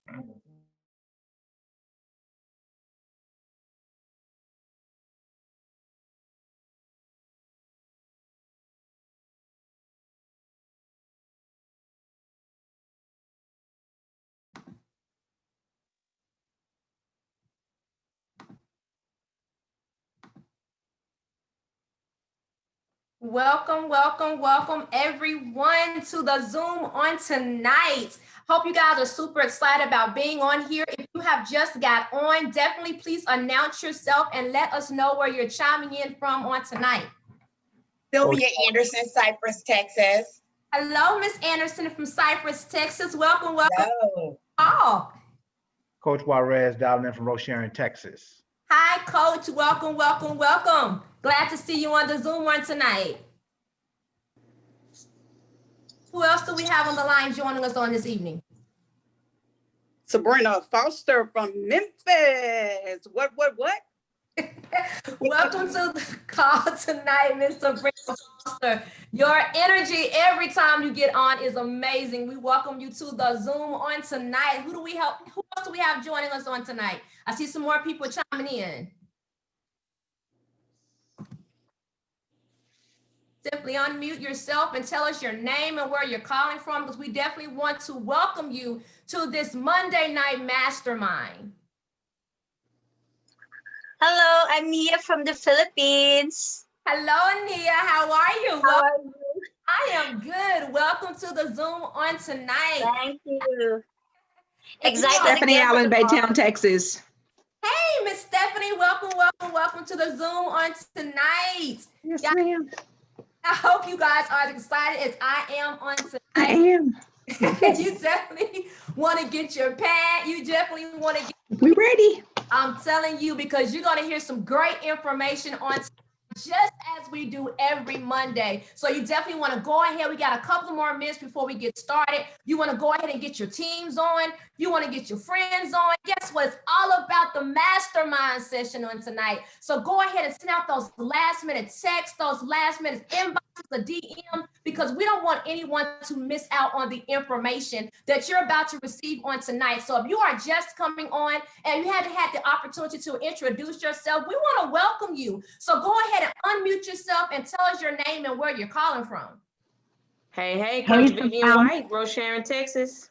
Welcome, welcome, welcome everyone to the Zoom on tonight. Hope you guys are super excited about being on here. If you have just got on, definitely please announce yourself and let us know where you're chiming in from on tonight. Sylvia Anderson, Cypress, Texas. Hello, Miss Anderson from Cypress, Texas. Welcome, welcome. Hello. Oh. Coach Juarez dialing in from Rocheron, Texas. Hi, Coach. Welcome, welcome, welcome. Glad to see you on the Zoom one tonight. Who else do we have on the line joining us on this evening? Sabrina Foster from Memphis. What? Welcome to the call tonight, Miss Sabrina Foster. Your energy every time you get on is amazing. We welcome you to the Zoom on tonight. Who else do we have joining us on tonight? I see some more people chiming in. Simply unmute yourself and tell us your name and where you're calling from, because we definitely want to welcome you to this Monday night mastermind. Hello, I'm Mia from the Philippines. Hello, Nia. How are you? How are you? I am good. Welcome to the Zoom on tonight. Thank you. Excited. Stephanie Allen, Baytown, Texas. Hey, Miss Stephanie. Welcome, welcome, welcome to the Zoom on tonight. Yes, ma'am. I hope you guys are as excited as I am on tonight. I am. You definitely want to get your pad. You definitely want to get. We ready. I'm telling you, because you're going to hear some great information on just as we do every Monday. So you definitely want to go ahead. We got a couple more minutes before we get started. You want to go ahead and get your teams on. You want to get your friends on. Guess what? It's all about the mastermind session on tonight. So go ahead and send out those last minute texts, those last minute inboxes, a DM, because we don't want anyone to miss out on the information that you're about to receive on tonight. So if you are just coming on and you haven't had the opportunity to introduce yourself, we want to welcome you. So go ahead and unmute yourself and tell us your name and where you're calling from. Hey, Coach BIFYLN White, Rocheron, Texas.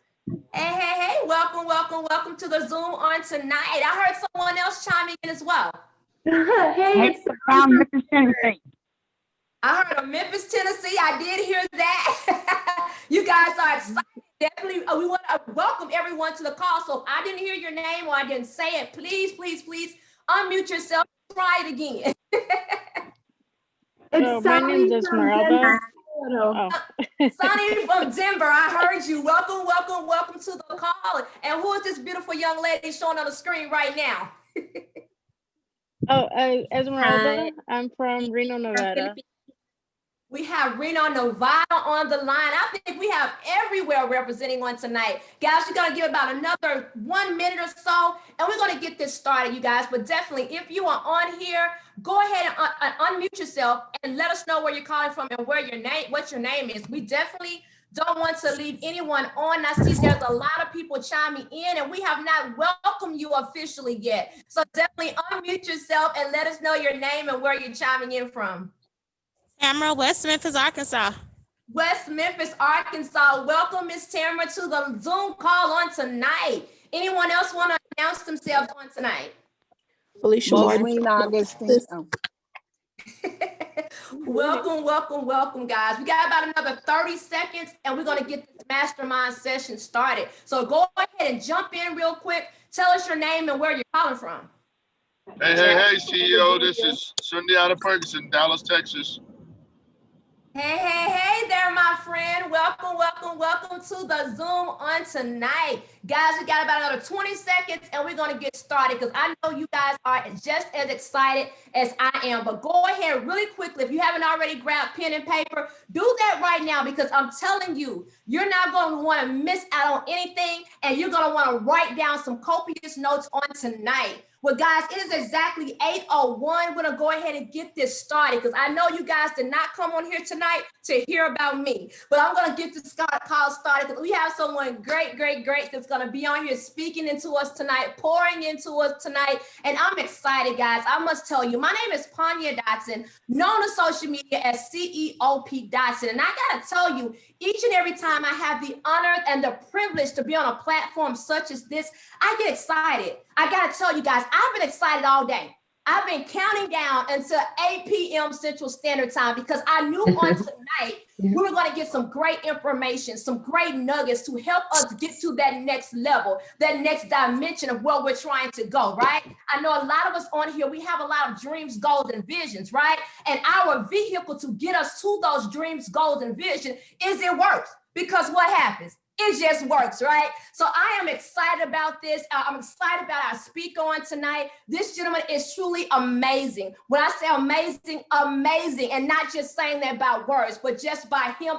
Hey, welcome, welcome, welcome to the Zoom on tonight. I heard someone else chiming in as well. Hey, from Memphis, Tennessee. I heard of Memphis, Tennessee. I did hear that. You guys are excited. Definitely, we want to welcome everyone to the call. So if I didn't hear your name or I didn't say it, please, please, please unmute yourself. Try it again. My name is Esmeralda. Sonny from Denver, I heard you. Welcome, welcome, welcome to the call. And who is this beautiful young lady showing on the screen right now? Esmeralda. I'm from Reno, Nevada. We have Reno, Nevada on the line. I think we have everywhere representing on tonight. Guys, we're going to give about another 1 minute or so, and we're going to get this started, you guys. But definitely, if you are on here, go ahead and unmute yourself and let us know where you're calling from and what your name is. We definitely don't want to leave anyone on. I see there's a lot of people chiming in, and we have not welcomed you officially yet. So definitely unmute yourself and let us know your name and where you're chiming in from. Tamara, West Memphis, Arkansas. West Memphis, Arkansas. Welcome, Miss Tamara, to the Zoom call on tonight. Anyone else want to announce themselves on tonight? Felicia Martin, Augustine. Welcome, welcome, welcome, guys. We got about another 30 seconds, and we're going to get this mastermind session started. So go ahead and jump in real quick. Tell us your name and where you're calling from. Hey, CEO. This is Sunday out of Ferguson, Dallas, Texas. Hey there, my friend. Welcome, welcome, welcome to the Zoom on tonight. Guys, we got about another 20 seconds and we're going to get started because I know you guys are just as excited as I am. But go ahead really quickly. If you haven't already grabbed pen and paper, do that right now because I'm telling you, you're not going to want to miss out on anything and you're going to want to write down some copious notes on tonight. Well, guys, it is exactly 8:01. We're going to go ahead and get this started because I know you guys did not come on here tonight to hear about me, but I'm going to get this call started because we have someone great that's going to be on here speaking into us tonight, pouring into us tonight, and I'm excited, guys. I must tell you, my name is Panya Dotson, known on social media as CEOP Dotson, and I got to tell you, each and every time I have the honor and the privilege to be on a platform such as this, I get excited. I got to tell you guys, I've been excited all day. I've been counting down until 8 p.m. Central Standard Time because I knew on tonight we were going to get some great information, some great nuggets to help us get to that next level, that next dimension of where we're trying to go, right? I know a lot of us on here, we have a lot of dreams, goals, and visions, right? And our vehicle to get us to those dreams, goals, and vision is it works. Because what happens? It just works, right? So I am excited about this. I'm excited about our speaker on tonight. This gentleman is truly amazing. When I say amazing, amazing, and not just saying that about words, but just by him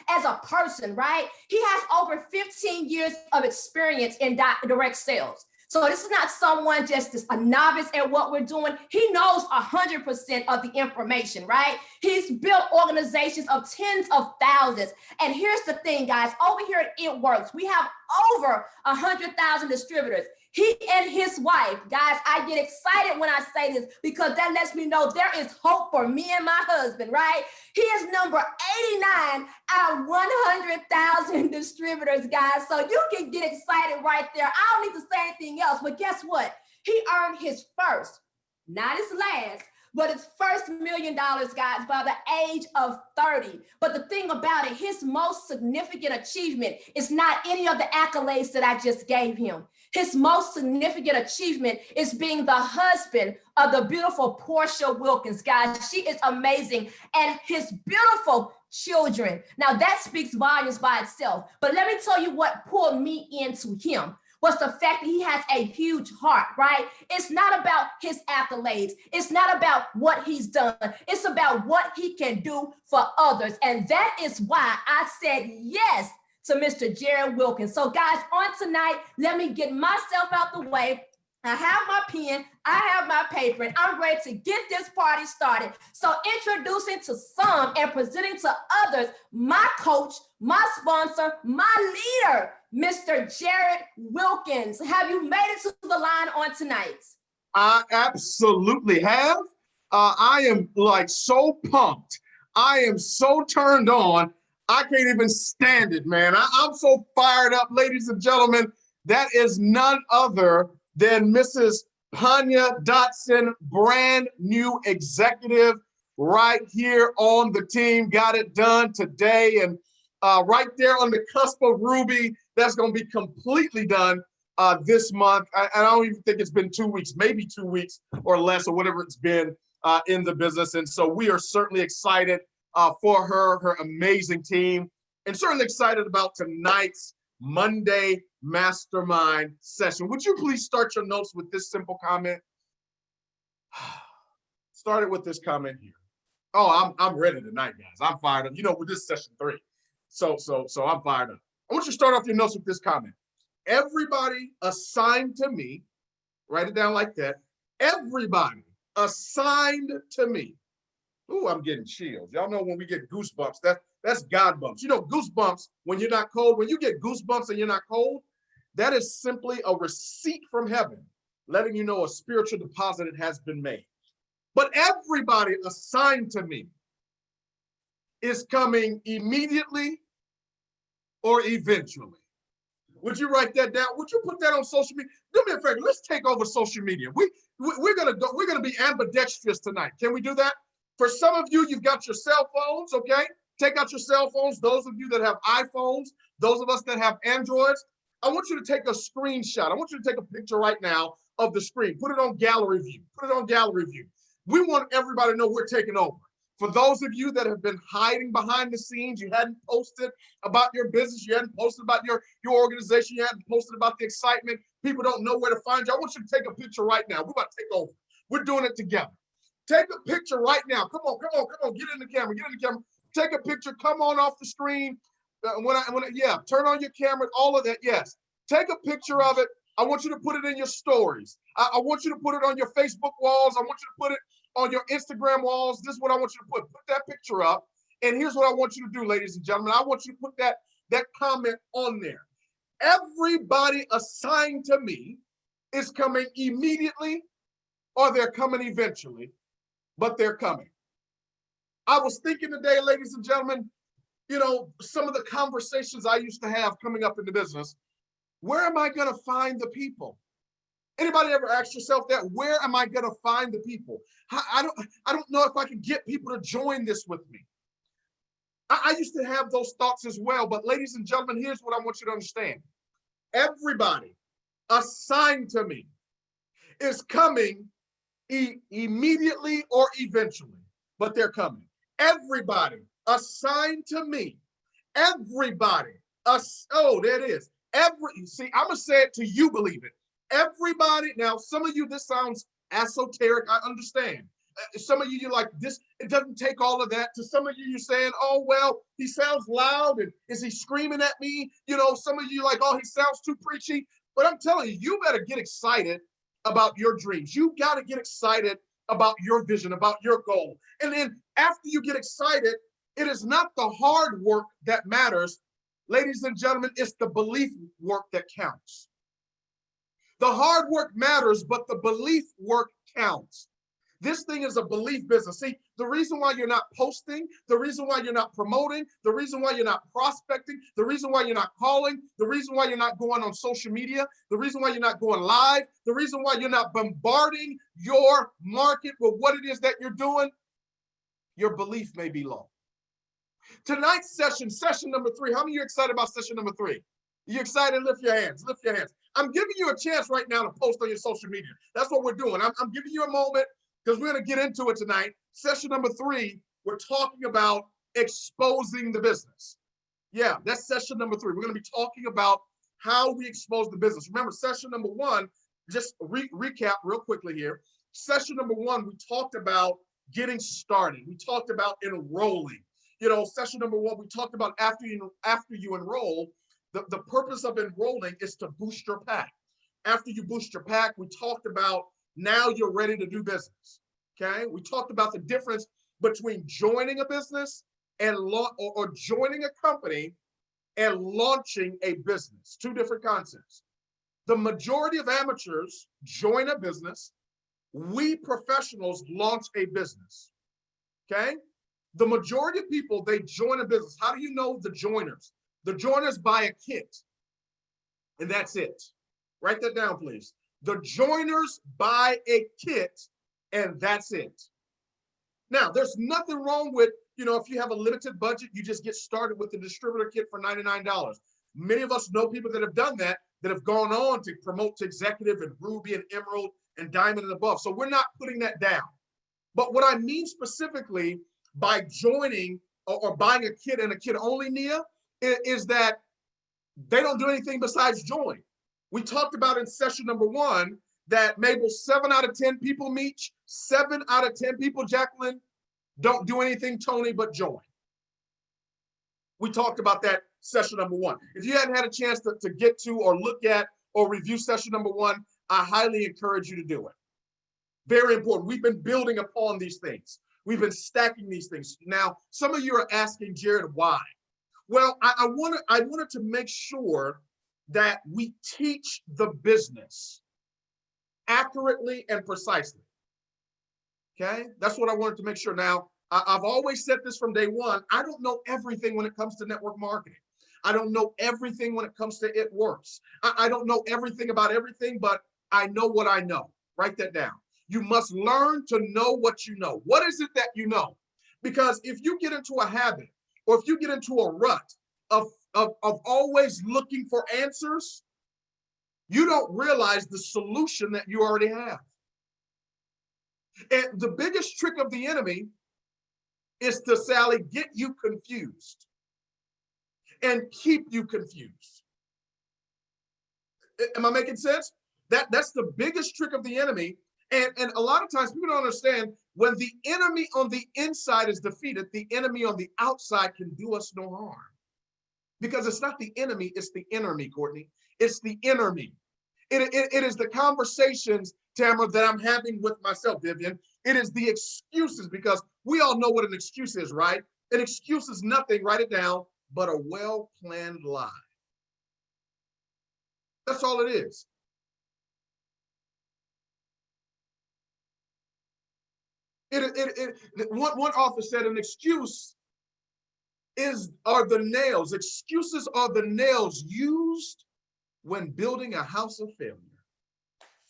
as a person, right? He has over 15 years of experience in direct sales. So this is not someone just a novice at what we're doing. He knows 100% of the information, right? He's built organizations of tens of thousands. And here's the thing, guys, over here at It Works, we have over 100,000 distributors. He and his wife, guys, I get excited when I say this because that lets me know there is hope for me and my husband, right? He is number 89 out of 100,000 distributors, guys. So you can get excited right there. I don't need to say anything else, but guess what? He earned his first, not his last, but his first $1 million, guys, by the age of 30. But the thing about it, his most significant achievement is not any of the accolades that I just gave him. His most significant achievement is being the husband of the beautiful Portia Wilkins, guys. She is amazing. And his beautiful children. Now that speaks volumes by itself. But let me tell you what pulled me into him was the fact that he has a huge heart, right? It's not about his accolades. It's not about what he's done. It's about what he can do for others. And that is why I said yes to Mr. Jared Wilkins. So guys, on tonight, let me get myself out the way. I have my pen, I have my paper, and I'm ready to get this party started. So introducing to some and presenting to others, my coach, my sponsor, my leader, Mr. Jared Wilkins. Have you made it to the line on tonight? I absolutely have. I am like so pumped. I am so turned on. I can't even stand it, man. I'm so fired up, ladies and gentlemen. That is none other than Mrs. Panya Dotson, brand new executive right here on the team. Got it done today. And right there on the cusp of Ruby, that's going to be completely done this month. I don't even think it's been 2 weeks, maybe 2 weeks or less or whatever it's been in the business. And so we are certainly excited for her amazing team, and certainly excited about tonight's Monday Mastermind session. Would you please start your notes with this simple comment? Started with this comment here. Oh, I'm ready tonight, guys. I'm fired up. You know, with this session 3. So I'm fired up. I want you to start off your notes with this comment. Everybody assigned to me, write it down like that. Everybody assigned to me. Ooh, I'm getting chills. Y'all know when we get goosebumps, that's God bumps. You know, goosebumps when you're not cold, when you get goosebumps and you're not cold, that is simply a receipt from heaven, letting you know a spiritual deposit has been made. But everybody assigned to me is coming immediately or eventually. Would you write that down? Would you put that on social media? Do me a favor, let's take over social media. We're gonna be ambidextrous tonight. Can we do that? For some of you, you've got your cell phones, okay? Take out your cell phones. Those of you that have iPhones, those of us that have Androids, I want you to take a screenshot. I want you to take a picture right now of the screen. Put it on gallery view. Put it on gallery view. We want everybody to know we're taking over. For those of you that have been hiding behind the scenes, you hadn't posted about your business, you hadn't posted about your organization, you hadn't posted about the excitement, people don't know where to find you. I want you to take a picture right now. We're about to take over. We're doing it together. Take a picture right now. Come on. Get in the camera. Take a picture. Come on off the screen. Turn on your camera. All of that. Yes. Take a picture of it. I want you to put it in your stories. I want you to put it on your Facebook walls. I want you to put it on your Instagram walls. This is what I want you to put. Put that picture up. And here's what I want you to do, ladies and gentlemen. I want you to put that comment on there. Everybody assigned to me is coming immediately or they're coming eventually, but they're coming. I was thinking today, ladies and gentlemen, you know, some of the conversations I used to have coming up in the business. Where am I going to find the people? Anybody ever ask yourself that? Where am I going to find the people? I don't know if I can get people to join this with me. I used to have those thoughts as well, but ladies and gentlemen, here's what I want you to understand. Everybody assigned to me is coming immediately or eventually, but they're coming. Everybody assigned to me, everybody, oh, there it is. See, I'm gonna say it till you believe it. Everybody, now some of you, this sounds esoteric, I understand. Some of you, you're like, this, it doesn't take all of that. To some of you, you're saying, oh, well, he sounds loud, and is he screaming at me? You know, some of you like, oh, he sounds too preachy. But I'm telling you, you better get excited about your dreams. You got to get excited about your vision, about your goal. And then after you get excited, it is not the hard work that matters. Ladies and gentlemen, it's the belief work that counts. The hard work matters, but the belief work counts. This thing is a belief business. See, the reason why you're not posting, the reason why you're not promoting, the reason why you're not prospecting, the reason why you're not calling, the reason why you're not going on social media, the reason why you're not going live, the reason why you're not bombarding your market with what it is that you're doing, your belief may be low. Tonight's session number 3. How many of you are excited about session number 3? You excited? Lift your hands. Lift your hands. I'm giving you a chance right now to post on your social media. That's what we're doing. I'm giving you a moment because we're going to get into it tonight. Session number 3, we're talking about exposing the business. Yeah, that's session number 3. We're going to be talking about how we expose the business. Remember, session number 1, just recap real quickly here. Session number 1, we talked about getting started. We talked about enrolling. You know, session number 1, we talked about after you enroll, the purpose of enrolling is to boost your pack. After you boost your pack, we talked about now you're ready to do business. Okay, we talked about the difference between joining a business and or joining a company and launching a business. 2 different concepts. The majority of amateurs join a business. We professionals launch a business. Okay, the majority of people, they join a business. How do you know the joiners? The joiners buy a kit, and that's it. Write that down, please. The joiners buy a kit, and that's it. Now, there's nothing wrong with, you know, if you have a limited budget, you just get started with the distributor kit for $99. Many of us know people that have done that have gone on to promote to executive and ruby and emerald and diamond and above. So we're not putting that down. But what I mean specifically by joining or buying a kit and a kit only, Nia, is that they don't do anything besides join. We talked about in session number 1 that Mabel, 7 out of 10 people, Meech, 7 out of 10 people, Jacqueline, don't do anything, Tony, but join. We talked about that session number 1. If you hadn't had a chance to get to or look at or review session number 1, I highly encourage you to do it. Very important. We've been building upon these things. We've been stacking these things. Now, some of you are asking, Jared, why? Well, I wanted to make sure that we teach the business accurately and precisely. Okay, that's what I wanted to make sure. Now, I've always said this from day one. I don't know everything when it comes to network marketing. I don't know everything when it comes to It Works. I don't know everything about everything, but I know what I know. Write that down. You must learn to know what you know. What is it that you know? Because if you get into a habit or if you get into a rut of always looking for answers, you don't realize the solution that you already have. And the biggest trick of the enemy is to, Sally, get you confused and keep you confused. Am I making sense? That's the biggest trick of the enemy. And a lot of times people don't understand, when the enemy on the inside is defeated, the enemy on the outside can do us no harm. Because it's not the enemy, it's the inner me, Courtney. It's the inner me. It is the conversations, Tamara, that I'm having with myself, Vivian. It is the excuses, because we all know what an excuse is, right? An excuse is nothing, write it down, but a well-planned lie. That's all it is. One author said an excuse are the nails. Excuses are the nails used when building a house of failure.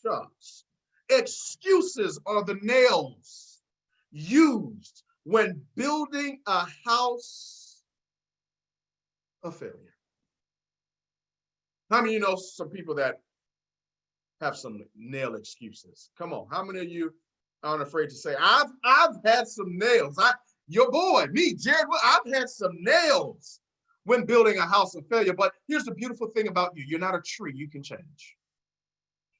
Shucks. Excuses are the nails used when building a house of failure. How many of you know some people that have some nail excuses? Come on, how many of you aren't afraid to say, I've had some nails. Your boy, me, Jared, I've had some nails when building a house of failure. But here's the beautiful thing about you. You're not a tree, you can change.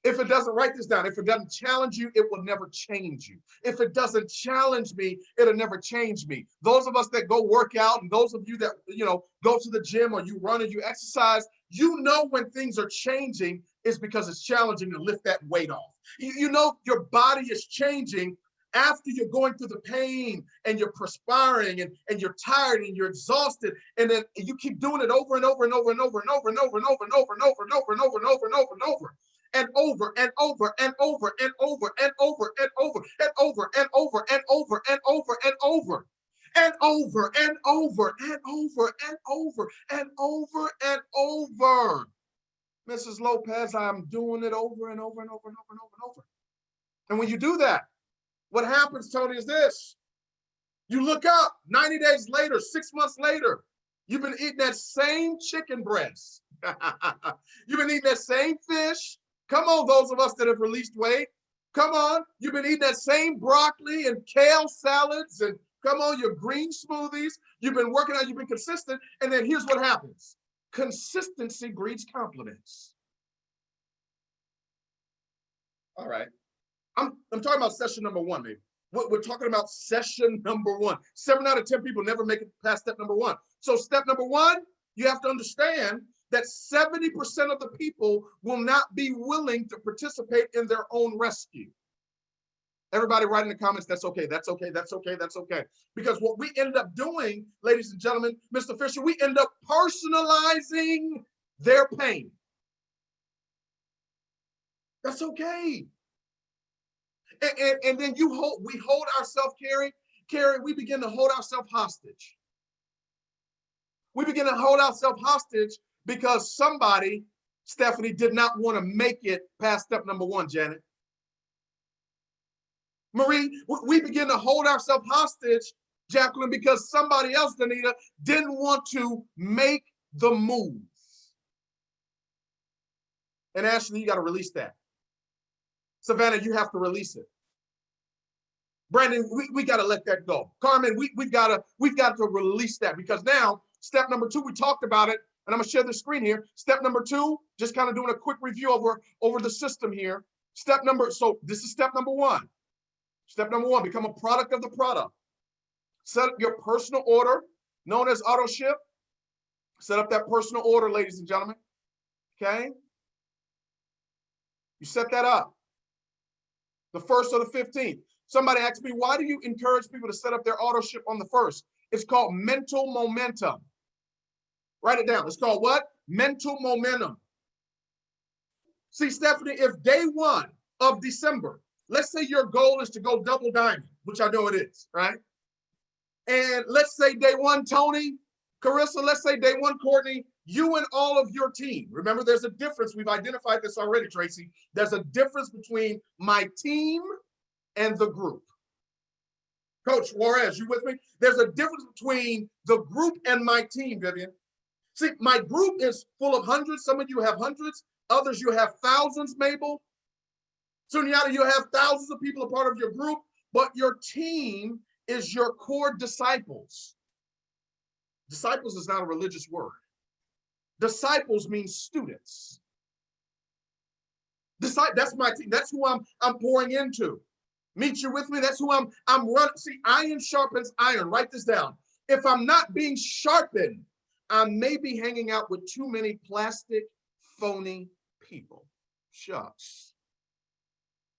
If it doesn't, write this down. If it doesn't challenge you, it will never change you. If it doesn't challenge me, it'll never change me. Those of us that go work out, and those of you that, go to the gym, or you run or you exercise, you know when things are changing is because it's challenging to lift that weight off. You know your body is changing after you're going through the pain and you're perspiring and you're tired and you're exhausted, and then you keep doing it over and over and over and over and over and over and over and over and over and over and over and over and over and over. And over and over and over and over and over and over and over and over and over and over and over and over and over and over and over and over and over. Mrs. Lopez, I'm doing it over and over and over and over and over and over. And when you do that, what happens, Tony, is this. You look up 90 days later, 6 months later, you've been eating that same chicken breast. You've been eating that same fish. Come on, those of us that have released weight. Come on, you've been eating that same broccoli and kale salads, and come on, your green smoothies. You've been working out, you've been consistent, and then here's what happens. Consistency breeds confidence. All right. I'm talking about session number one, baby. We're talking about session number one. 7 out of 10 people never make it past step number one. So step number one, you have to understand that 70% of the people will not be willing to participate in their own rescue. Everybody write in the comments, that's okay, that's okay, that's okay, that's okay. Because what we end up doing, ladies and gentlemen, Mr. Fisher, we end up personalizing their pain. That's okay. And then we hold ourselves, Carrie, we begin to hold ourselves hostage. We begin to hold ourselves hostage because somebody, Stephanie, did not want to make it past step number one, Janet. Marie, we begin to hold ourselves hostage, Jacqueline, because somebody else, Danita, didn't want to make the move. And Ashley, you got to release that. Savannah, you have to release it. Brandon, we got to let that go. Carmen, we've got to release that, because now step number two, we talked about it, and I'm gonna share the screen here. Step number two, just kind of doing a quick review over the system here. So this is step number one. Step number one, become a product of the product. Set up your personal order, known as auto ship. Set up that personal order, ladies and gentlemen. Okay. You set that up. The 1st or the 15th. Somebody asked me, why do you encourage people to set up their auto ship on the 1st? It's called mental momentum. Write it down. It's called what? Mental momentum. See, Stephanie, if day 1 of December, let's say your goal is to go double diamond, which I know it is, right? And let's say day 1, Tony, Carissa, let's say day 1, Courtney, you and all of your team. Remember, there's a difference. We've identified this already, Tracy. There's a difference between my team and the group. Coach Juarez, you with me? There's a difference between the group and my team, Vivian. See, my group is full of hundreds. Some of you have hundreds. Others, you have thousands, Mabel. Sunyata, you have thousands of people a part of your group, but your team is your core disciples. Disciples is not a religious word. Disciples means students. That's my team. That's who I'm pouring into. Meet you with me. That's who I'm running. See, iron sharpens iron. Write this down. If I'm not being sharpened, I may be hanging out with too many plastic, phony people. Shucks.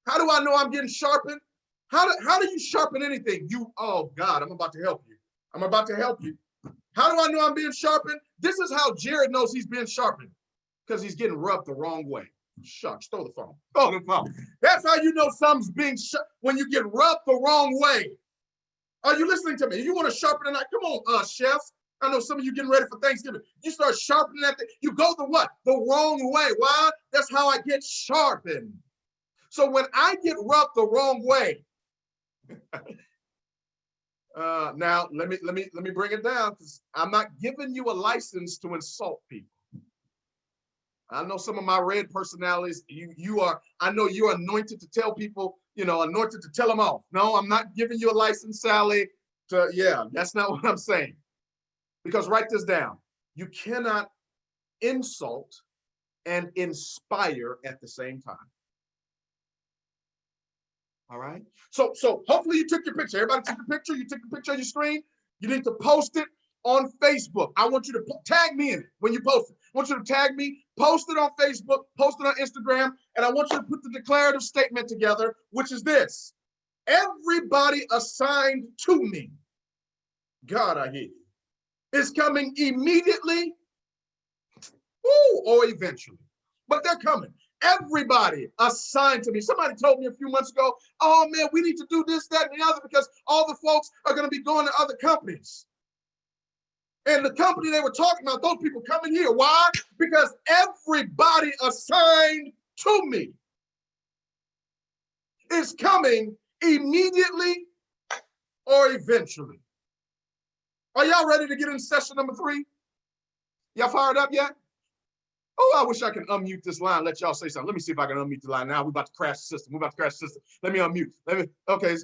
How do I know I'm getting sharpened? How do you sharpen anything? Oh God, I'm about to help you. I'm about to help you. How do I know I'm being sharpened? This is how Jared knows he's being sharpened, because he's getting rubbed the wrong way. Shucks, throw the phone. Throw the phone. That's how you know something's being when you get rubbed the wrong way. Are you listening to me? You want to sharpen tonight? Come on, chefs. I know some of you getting ready for Thanksgiving. You start sharpening that thing. You go the what? The wrong way. Why? That's how I get sharpened. So when I get rubbed the wrong way, now let me bring it down, because I'm not giving you a license to insult people. I know some of my red personalities, I know you're anointed to tell people, anointed to tell them off. No, I'm not giving you a license, Sally, that's not what I'm saying. Because write this down. You cannot insult and inspire at the same time. All right. So hopefully you took your picture. Everybody took a picture. You took a picture on your screen. You need to post it on Facebook. I want you to tag me in it when you post it. I want you to tag me, post it on Facebook, post it on Instagram, and I want you to put the declarative statement together, which is this: everybody assigned to me, God, I hear you, is coming immediately, or eventually, but they're coming. Everybody assigned to me. Somebody told me a few months ago, oh man, we need to do this, that, and the other, because all the folks are going to be going to other companies. And the company they were talking about, those people coming here. Why? Because everybody assigned to me is coming immediately or eventually. Are y'all ready to get in session number 3? Y'all fired up yet? Oh, I wish I could unmute this line, let y'all say something. Let me see if I can unmute the line now. We're about to crash the system. Let me unmute. Okay,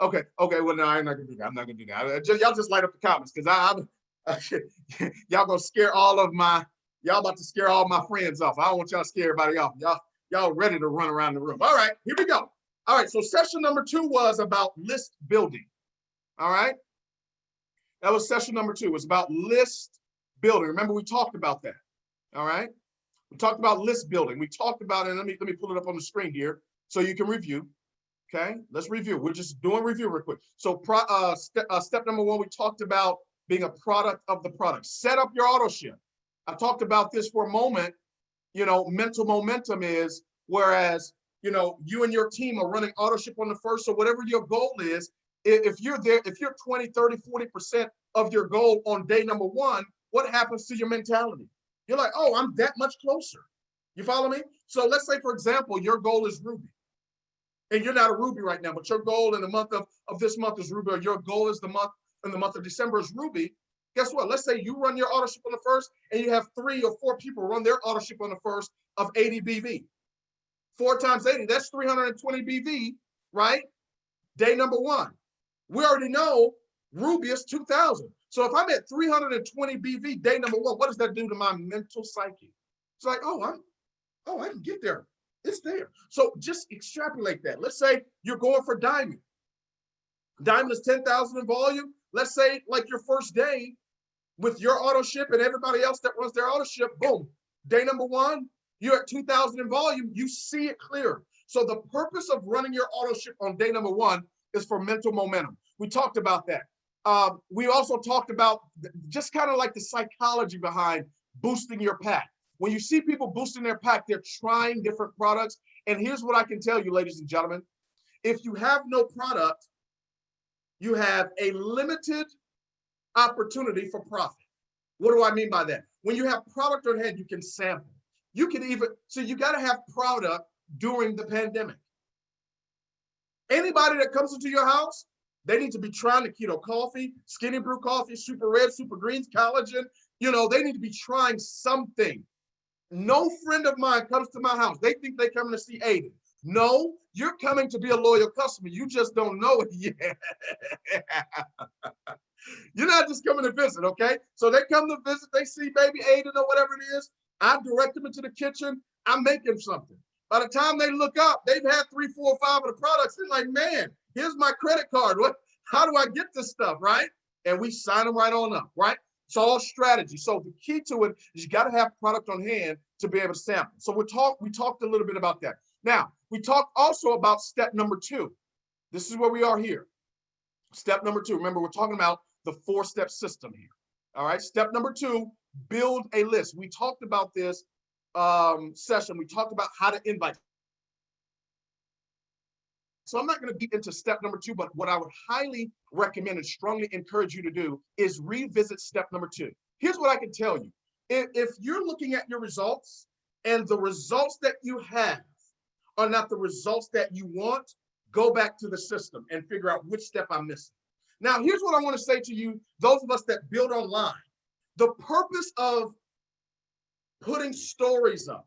okay. Well, no, I'm not gonna do that. I'm not gonna do that. Y'all just light up the comments, because y'all gonna scare y'all about to scare all my friends off. I don't want y'all to scare everybody off. Y'all ready to run around the room. All right, here we go. All right, so session number 2 was about list building. All right, that was session number 2. It was about list building. Remember, we talked about that. All right. We talked about list building. We talked about it. Let me pull it up on the screen here so you can review. Okay, let's review. We're just doing review real quick. So step number 1, we talked about being a product of the product. Set up your auto ship. I talked about this for a moment. Mental momentum is, whereas, you and your team are running auto ship on the first, so whatever your goal is, if you're there, if you're 20, 30, 40% of your goal on day number 1, what happens to your mentality? You're like, oh, I'm that much closer. You follow me? So let's say, for example, your goal is Ruby. And you're not a Ruby right now, but your goal in the month of this month is Ruby, or your goal is in the month of December is Ruby. Guess what? Let's say you run your auto ship on the first, and you have 3 or 4 people run their auto ship on the first of 80 BV. 4 times 80, that's 320 BV, right? Day number 1. We already know Ruby is 2,000. So if I'm at 320 BV day number 1, what does that do to my mental psyche? It's like, I can get there. It's there. So just extrapolate that. Let's say you're going for diamond. Diamond is 10,000 in volume. Let's say like your first day with your auto ship and everybody else that runs their auto ship, boom. Day number 1, you're at 2,000 in volume. You see it clear. So the purpose of running your auto ship on day number 1 is for mental momentum. We talked about that. We also talked about just kind of like the psychology behind boosting your pack. When you see people boosting their pack, they're trying different products. And here's what I can tell you, ladies and gentlemen. If you have no product, you have a limited opportunity for profit. What do I mean by that? When you have product on hand, you can sample. You can even, so you got to have product during the pandemic. Anybody that comes into your house, they need to be trying the keto coffee, skinny brew coffee, super red, super greens, collagen. They need to be trying something. No friend of mine comes to my house. They think they're coming to see Aiden. No, you're coming to be a loyal customer. You just don't know it yet. You're not just coming to visit, okay? So they come to visit, they see baby Aiden or whatever it is. I direct them into the kitchen. I make them something. By the time they look up, they've had 3, 4, 5 of the products. They're like, man, here's my credit card. How do I get this stuff, right? And we sign them right on up, right? It's all strategy. So the key to it is you got to have product on hand to be able to sample. So we talked a little bit about that. Now, we talked also about step number 2. This is where we are here. Step number 2. Remember, we're talking about the 4-step system here. All right. Step number 2, build a list. We talked about this session. We talked about how to invite. So I'm not going to get into step number 2, but what I would highly recommend and strongly encourage you to do is revisit step number 2. Here's what I can tell you. If you're looking at your results and the results that you have are not the results that you want, go back to the system and figure out which step I'm missing. Now, here's what I want to say to you, those of us that build online. The purpose of putting stories up,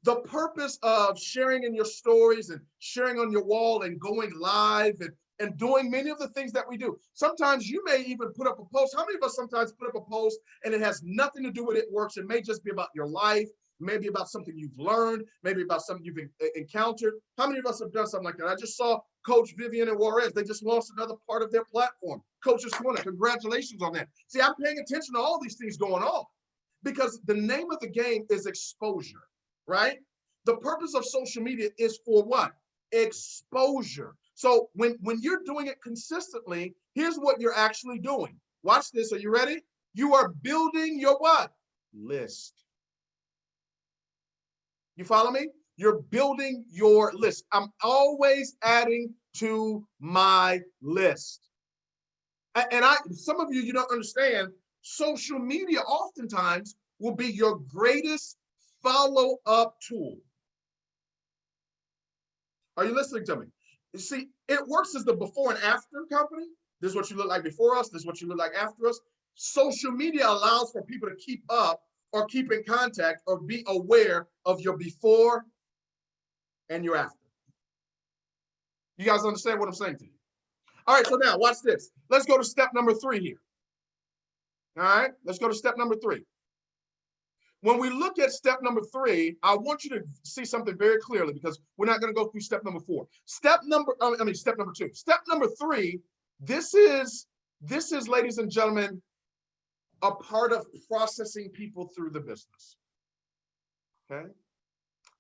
the purpose of sharing in your stories and sharing on your wall and going live and doing many of the things that we do. Sometimes you may even put up a post. How many of us sometimes put up a post and it has nothing to do with it works? It may just be about your life, maybe about something you've learned, maybe about something you've encountered. How many of us have done something like that? I just saw Coach BIFYLN and Juarez. They just launched another part of their platform. Coaches Corner, congratulations on that. See, I'm paying attention to all these things going on because the name of the game is exposure, right? The purpose of social media is for what? Exposure. So when you're doing it consistently, here's what you're actually doing. Watch this. Are you ready? You are building your what? List. You follow me? You're building your list. I'm always adding to my list. And some of you don't understand, social media oftentimes will be your greatest follow-up tool. Are you listening to me? You see, it works as the before and after company. This is what you look like before us. This is what you look like after us. Social media allows for people to keep up or keep in contact or be aware of your before and your after. You guys understand what I'm saying to you? All right, so now watch this. Let's go to step number 3 here. All right, let's go to step number 3. When we look at step number 3, I want you to see something very clearly because we're not going to go through step number 4. Step number 2. Step number 3, this is, ladies and gentlemen, a part of processing people through the business. Okay?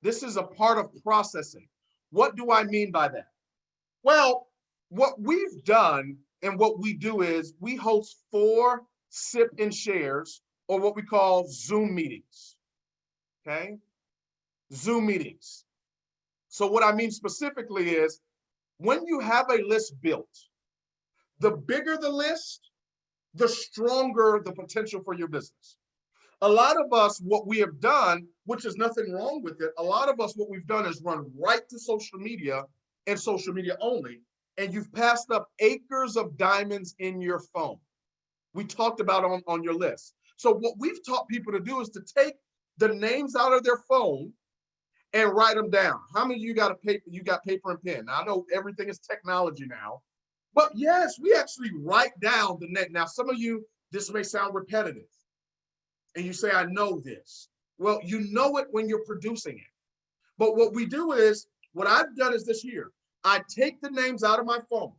This is a part of processing. What do I mean by that? Well, what we've done and what we do is we host 4 sip and shares, or what we call Zoom meetings, okay? Zoom meetings. So what I mean specifically is when you have a list built, the bigger the list, the stronger the potential for your business. A lot of us, what we have done, which is nothing wrong with it, a lot of us, what we've done is run right to social media and social media only, and you've passed up acres of diamonds in your phone. We talked about on your list. So what we've taught people to do is to take the names out of their phone and write them down. How many of you got paper and pen? Now, I know everything is technology now, but yes, we actually write down the name. Now, some of you, this may sound repetitive, and you say, I know this. Well, you know it when you're producing it. But what we do is, what I've done is this here. I take the names out of my phone.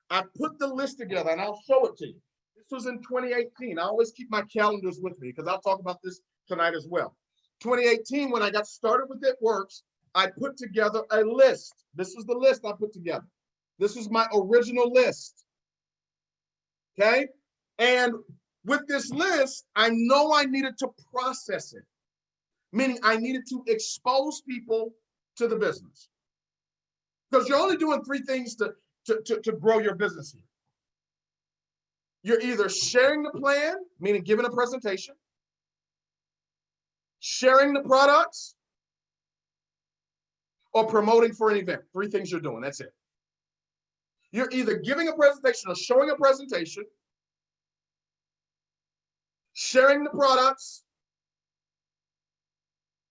I put the list together, and I'll show it to you. This was in 2018. I always keep my calendars with me because I'll talk about this tonight as well. 2018, when I got started with It Works, I put together a list. This is the list I put together. This is my original list. Okay? And with this list, I know I needed to process it, meaning I needed to expose people to the business. Because you're only doing 3 things to grow your business here. You're either sharing the plan, meaning giving a presentation, sharing the products, or promoting for an event. 3 things you're doing, that's it. You're either giving a presentation or showing a presentation, sharing the products,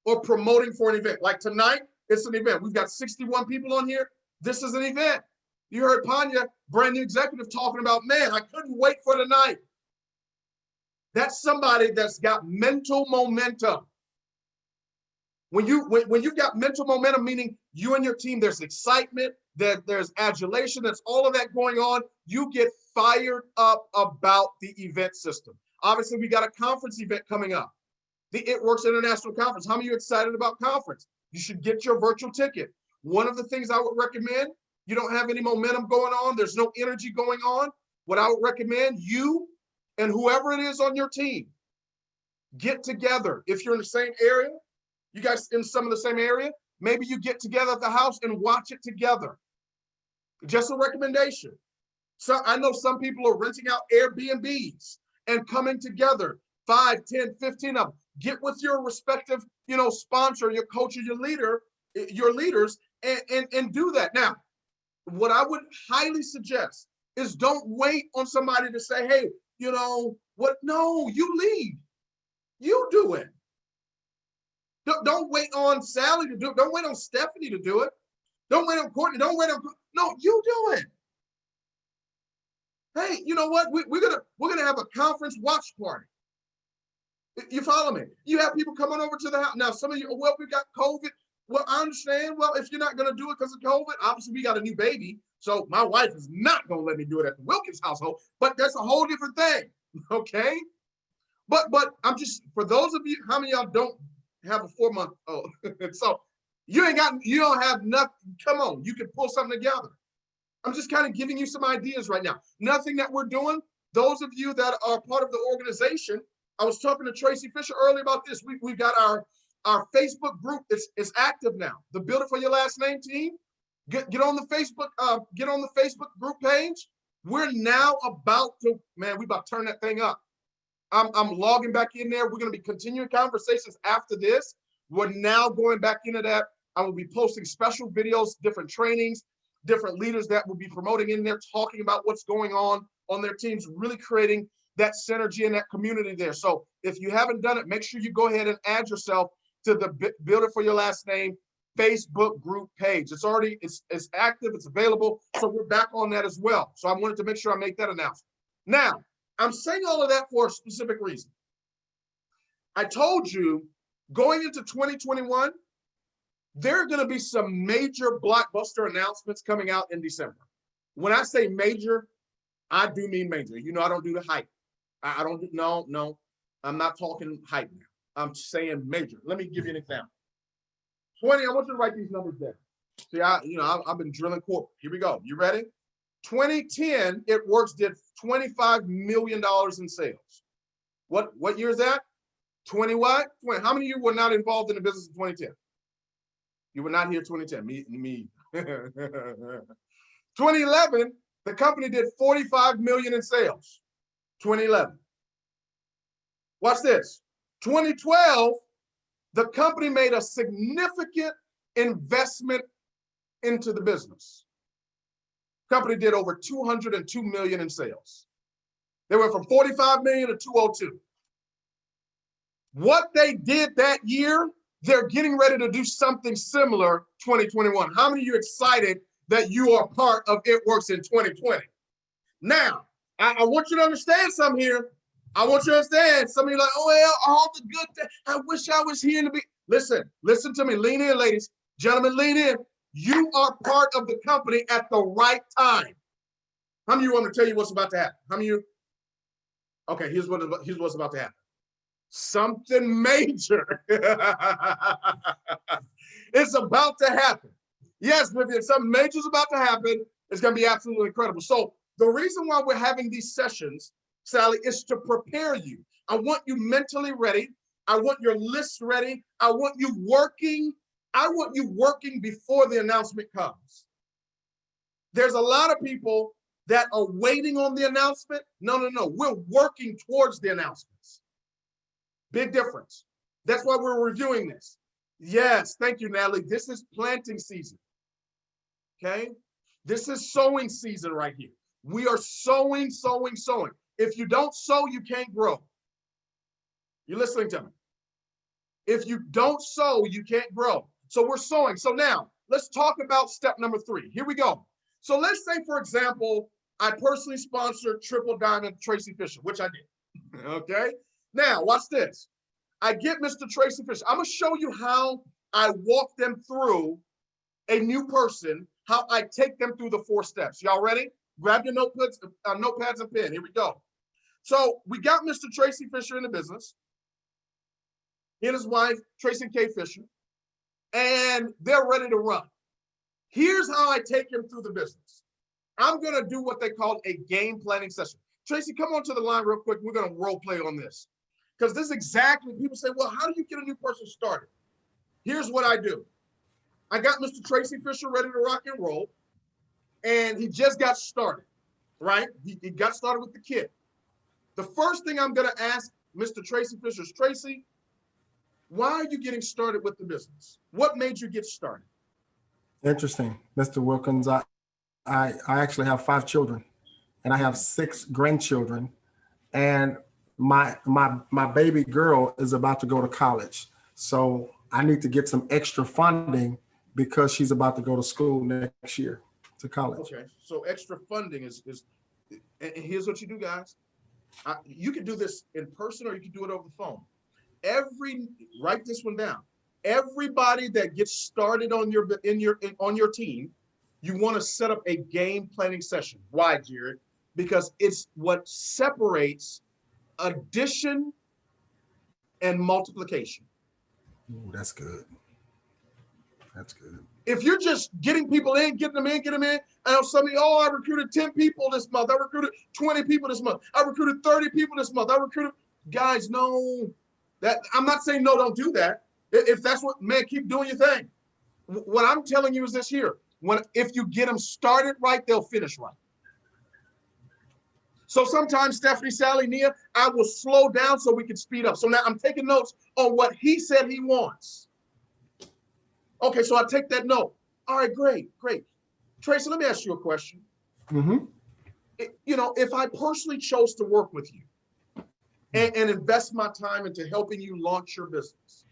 or promoting for an event. Like tonight, it's an event. We've got 61 people on here. This is an event. You heard Panya, brand new executive, talking about, man, I couldn't wait for tonight. That's somebody that's got mental momentum. When you've got mental momentum, meaning you and your team, there's excitement, there's adulation, there's all of that going on, you get fired up about the event system. Obviously, we got a conference event coming up, the It Works International Conference. How many of you excited about conference? You should get your virtual ticket. One of the things I would recommend, you don't have any momentum going on, there's no energy going on. What I would recommend, you and whoever it is on your team, get together. If you're in the same area, you guys in some of the same area, maybe you get together at the house and watch it together. Just a recommendation. So I know some people are renting out Airbnbs and coming together, 5, 10, 15 of them. Get with your respective, sponsor, your coach, or your leaders, and do that. Now, what I would highly suggest is don't wait on somebody to say, hey, what? No, you lead. You do it. Don't wait on Sally to do it. Don't wait on Stephanie to do it. Don't wait on Courtney. Don't wait on. No, you do it. Hey, you know what? We're gonna have a conference watch party. You follow me? You have people coming over to the house. Now, some of you, well, we got COVID. Well, I understand. Well, if you're not gonna do it because of COVID, obviously we got a new baby. So my wife is not gonna let me do it at the Wilkins household. But that's a whole different thing. Okay. But I'm just, for those of you, how many of y'all don't have a 4-month-old? So you don't have nothing. Come on, you can pull something together. I'm just kind of giving you some ideas right now. Nothing that we're doing. Those of you that are part of the organization, I was talking to Tracy Fisher earlier about this. We've got our Facebook group. It's active now. The Build It For Your Last Name team. Get on the Facebook group page. We're now about to, man, we about to turn that thing up. I'm logging back in there. We're going to be continuing conversations after this. We're now going back into that. I will be posting special videos, different trainings, different leaders that will be promoting in there, talking about what's going on their teams, really creating that synergy and that community there. So if you haven't done it, make sure you go ahead and add yourself to the Build It For Your Last Name Facebook group page. It's already, it's active, it's available. So we're back on that as well. So I wanted to make sure I make that announcement. Now, I'm saying all of that for a specific reason. I told you going into 2021, there are going to be some major blockbuster announcements coming out in December. When I say major, I do mean major. I don't do the hype. I don't do, no, I'm not talking hype now. I'm saying major. Let me give you an example. 20, I want you to write these numbers down. See, I've been drilling corporate. Here we go. You ready? 2010, It Works did $25 million in sales. What year is that? 20 what? 20. How many of you were not involved in the business in 2010? You were not here 2010. Me. 2011, the company did 45 million in sales. 2011. Watch this. 2012, the company made a significant investment into the business. Company did over 202 million in sales. They went from 45 million to 202. What they did that year, they're getting ready to do something similar 2021. How many of you excited that you are part of It Works in 2020? Now, I want you to understand something here. I want you to understand. Some of you are like, oh, well, all the good things. I wish I was here to be. Listen to me. Lean in, ladies. Gentlemen, lean in. You are part of the company at the right time. How many of you want me to tell you what's about to happen? How many of you? Okay, here's what's about to happen. Something major. It's about to happen. Yes, Vivian, something major is about to happen. It's going to be absolutely incredible. So the reason why we're having these sessions, Sally, is to prepare you. I want you mentally ready. I want your list ready. I want you working before the announcement comes. There's a lot of people that are waiting on the announcement. No. We're working towards the announcements. Big difference. That's why we're reviewing this. Yes, thank you, Natalie. This is planting season. Okay? This is sowing season right here. We are sowing. If you don't sow, you can't grow. You're listening to me. If you don't sow, you can't grow. So we're sowing. So now let's talk about step number 3. Here we go. So let's say, for example, I personally sponsored Triple Diamond Tracy Fisher, which I did. Okay. Now watch this. I get Mr. Tracy Fisher. I'm going to show you how I walk them through a new person, how I take them through the 4 steps. Y'all ready? Grab your notepads and pen. Here we go. So we got Mr. Tracy Fisher in the business. He and his wife, Tracy K. Fisher, and they're ready to run. Here's how I take him through the business. I'm gonna do what they call a game planning session. Tracy, come on to the line real quick. We're gonna role play on this. Because this is exactly, people say, well, how do you get a new person started? Here's what I do. I got Mr. Tracy Fisher ready to rock and roll, and he just got started, right? He got started with the kid. The first thing I'm gonna ask Mr. Tracy Fisher is, Tracy, why are you getting started with the business? What made you get started? Interesting, Mr. Wilkins. I actually have 5 children, and I have 6 grandchildren, and my baby girl is about to go to college. So I need to get some extra funding because she's about to go to school next year to college. Okay, so extra funding is and here's what you do, guys. You can do this in person or you can do it over the phone. Write this one down. Everybody that gets started on your team, you want to set up a game planning session. Why, Jared? Because it's what separates addition and multiplication. Ooh, that's good. That's good. If you're just getting people in, getting them in, I know somebody, oh, I recruited 10 people this month. I recruited 20 people this month. I recruited 30 people this month. Guys, no, that I'm not saying no, don't do that. If that's what, man, keep doing your thing. What I'm telling you is this here. If you get them started right, they'll finish right. So sometimes, Stephanie, Sally, Nia, I will slow down so we can speed up. So now I'm taking notes on what he said he wants. Okay, so I take that note. All right, great. Tracy, let me ask you a question. Mm-hmm. If I personally chose to work with you and invest my time into helping you launch your business,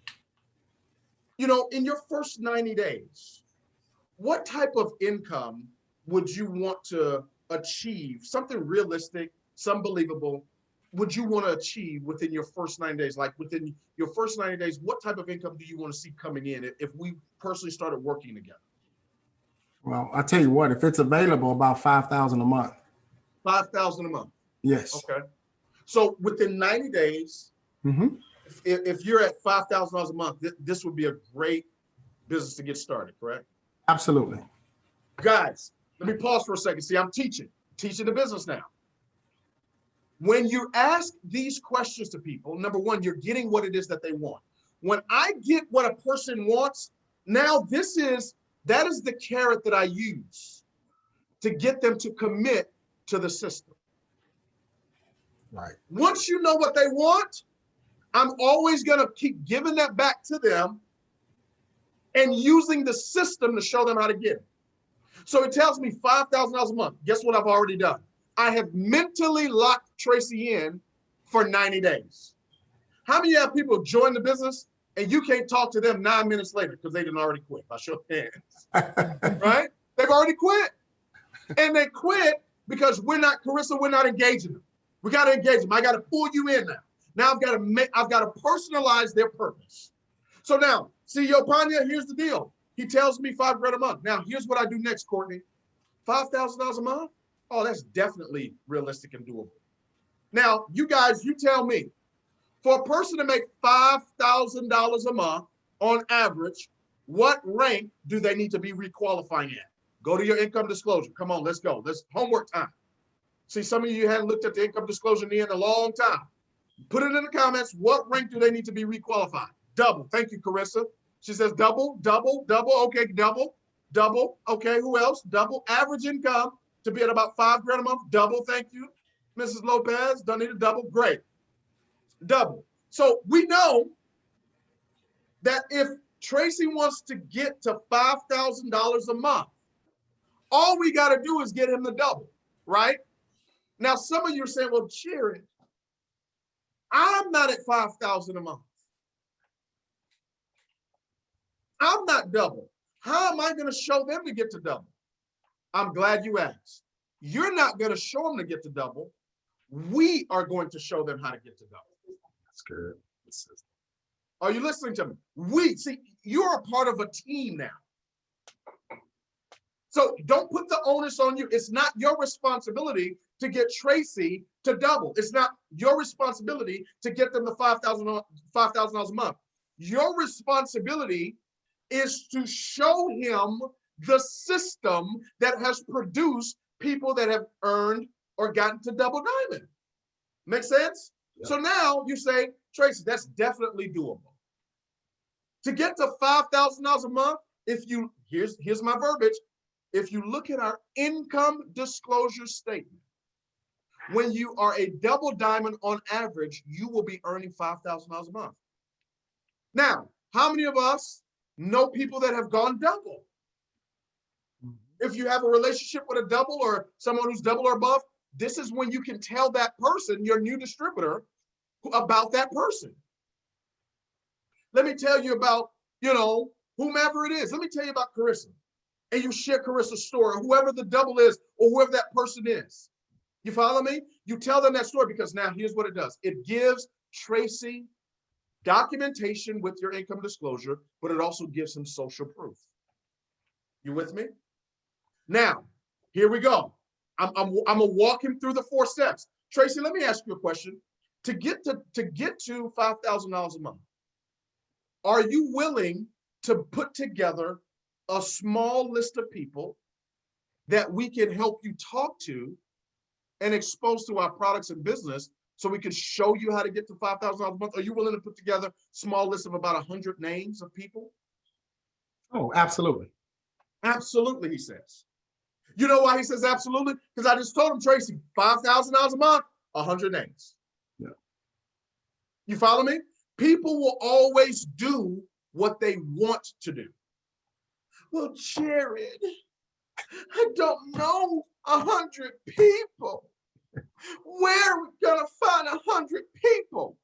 in your first 90 days, what type of income would you want to achieve? Something realistic, some believable, would you want to achieve within your first 90 days? Like within your first 90 days, what type of income do you want to see coming in if we personally started working together? Well, I'll tell you what, if it's available, about $5,000 a month. $5,000 a month? Yes. Okay. So within 90 days, mm-hmm. if you're at $5,000 a month, this would be a great business to get started, correct? Absolutely. Guys, let me pause for a second. See, I'm teaching the business now. When you ask these questions to people, number one, you're getting what it is that they want. When I get what a person wants, now that is the carrot that I use to get them to commit to the system. Right. Once you know what they want, I'm always going to keep giving that back to them and using the system to show them how to get it. So it tells me $5,000 a month. Guess what I've already done? I have mentally locked Tracy in for 90 days. How many of you have people join the business and you can't talk to them 9 minutes later because they didn't already quit? I show hands, right? They've already quit. And they quit because we're not engaging them. We got to engage them. I got to pull you in now. Now I've got to personalize their purpose. So now, CEO Panya, here's the deal. He tells me $5,000 a month. Now, here's what I do next, Courtney. $5,000 a month? Oh, that's definitely realistic and doable. Now, you guys, you tell me, for a person to make $5,000 a month on average, what rank do they need to be requalifying at? Go to your income disclosure. Come on, let's go. Let's homework time. See, some of you hadn't looked at the income disclosure in a long time. Put it in the comments. What rank do they need to be requalified? Double. Thank you, Carissa. She says double. Okay, double. Okay, who else? Double. Average income to be at about $5,000 a month. Double. Thank you, Mrs. Lopez. Don't need a double. Great. Double. So we know that if Tracy wants to get to $5,000 a month, all we got to do is get him the double, right? Now, some of you are saying, well, Jared, I'm not at $5,000 a month. I'm not double. How am I going to show them to get to double? I'm glad you asked. You're not going to show them to get to double. We are going to show them how to get to double. That's good. Are you listening to me? See, you're a part of a team now. So don't put the onus on you. It's not your responsibility to get Tracy to double. It's not your responsibility to get them the $5,000 a month. Your responsibility is to show him the system that has produced people that have earned or gotten to double diamond. Make sense? Yeah. So now you say, Tracy, that's definitely doable. To get to $5,000 a month, here's my verbiage. If you look at our income disclosure statement, when you are a double diamond on average, you will be earning $5,000 a month. Now, how many of us know people that have gone double? If you have a relationship with a double or someone who's double or above, this is when you can tell that person, your new distributor, about that person. Let me tell you about, whomever it is. Let me tell you about Carissa. And you share Carissa's story, or whoever the double is, or whoever that person is. You follow me? You tell them that story because now here's what it does. It gives Tracy documentation with your income disclosure, but it also gives him social proof. You with me? Now, here we go. I'm gonna walk him through the 4 steps. Tracy, let me ask you a question. To get to $5,000 a month, are you willing to put together a small list of people that we can help you talk to and expose to our products and business so we can show you how to get to $5,000 a month? Are you willing to put together a small list of about 100 names of people? Oh, absolutely. Absolutely, he says. You know why he says absolutely? Because I just told him, Tracy, $5,000 a month, 100 names. Yeah. You follow me? People will always do what they want to do. Well, Jared, I don't know 100 people. Where are we gonna find 100 people?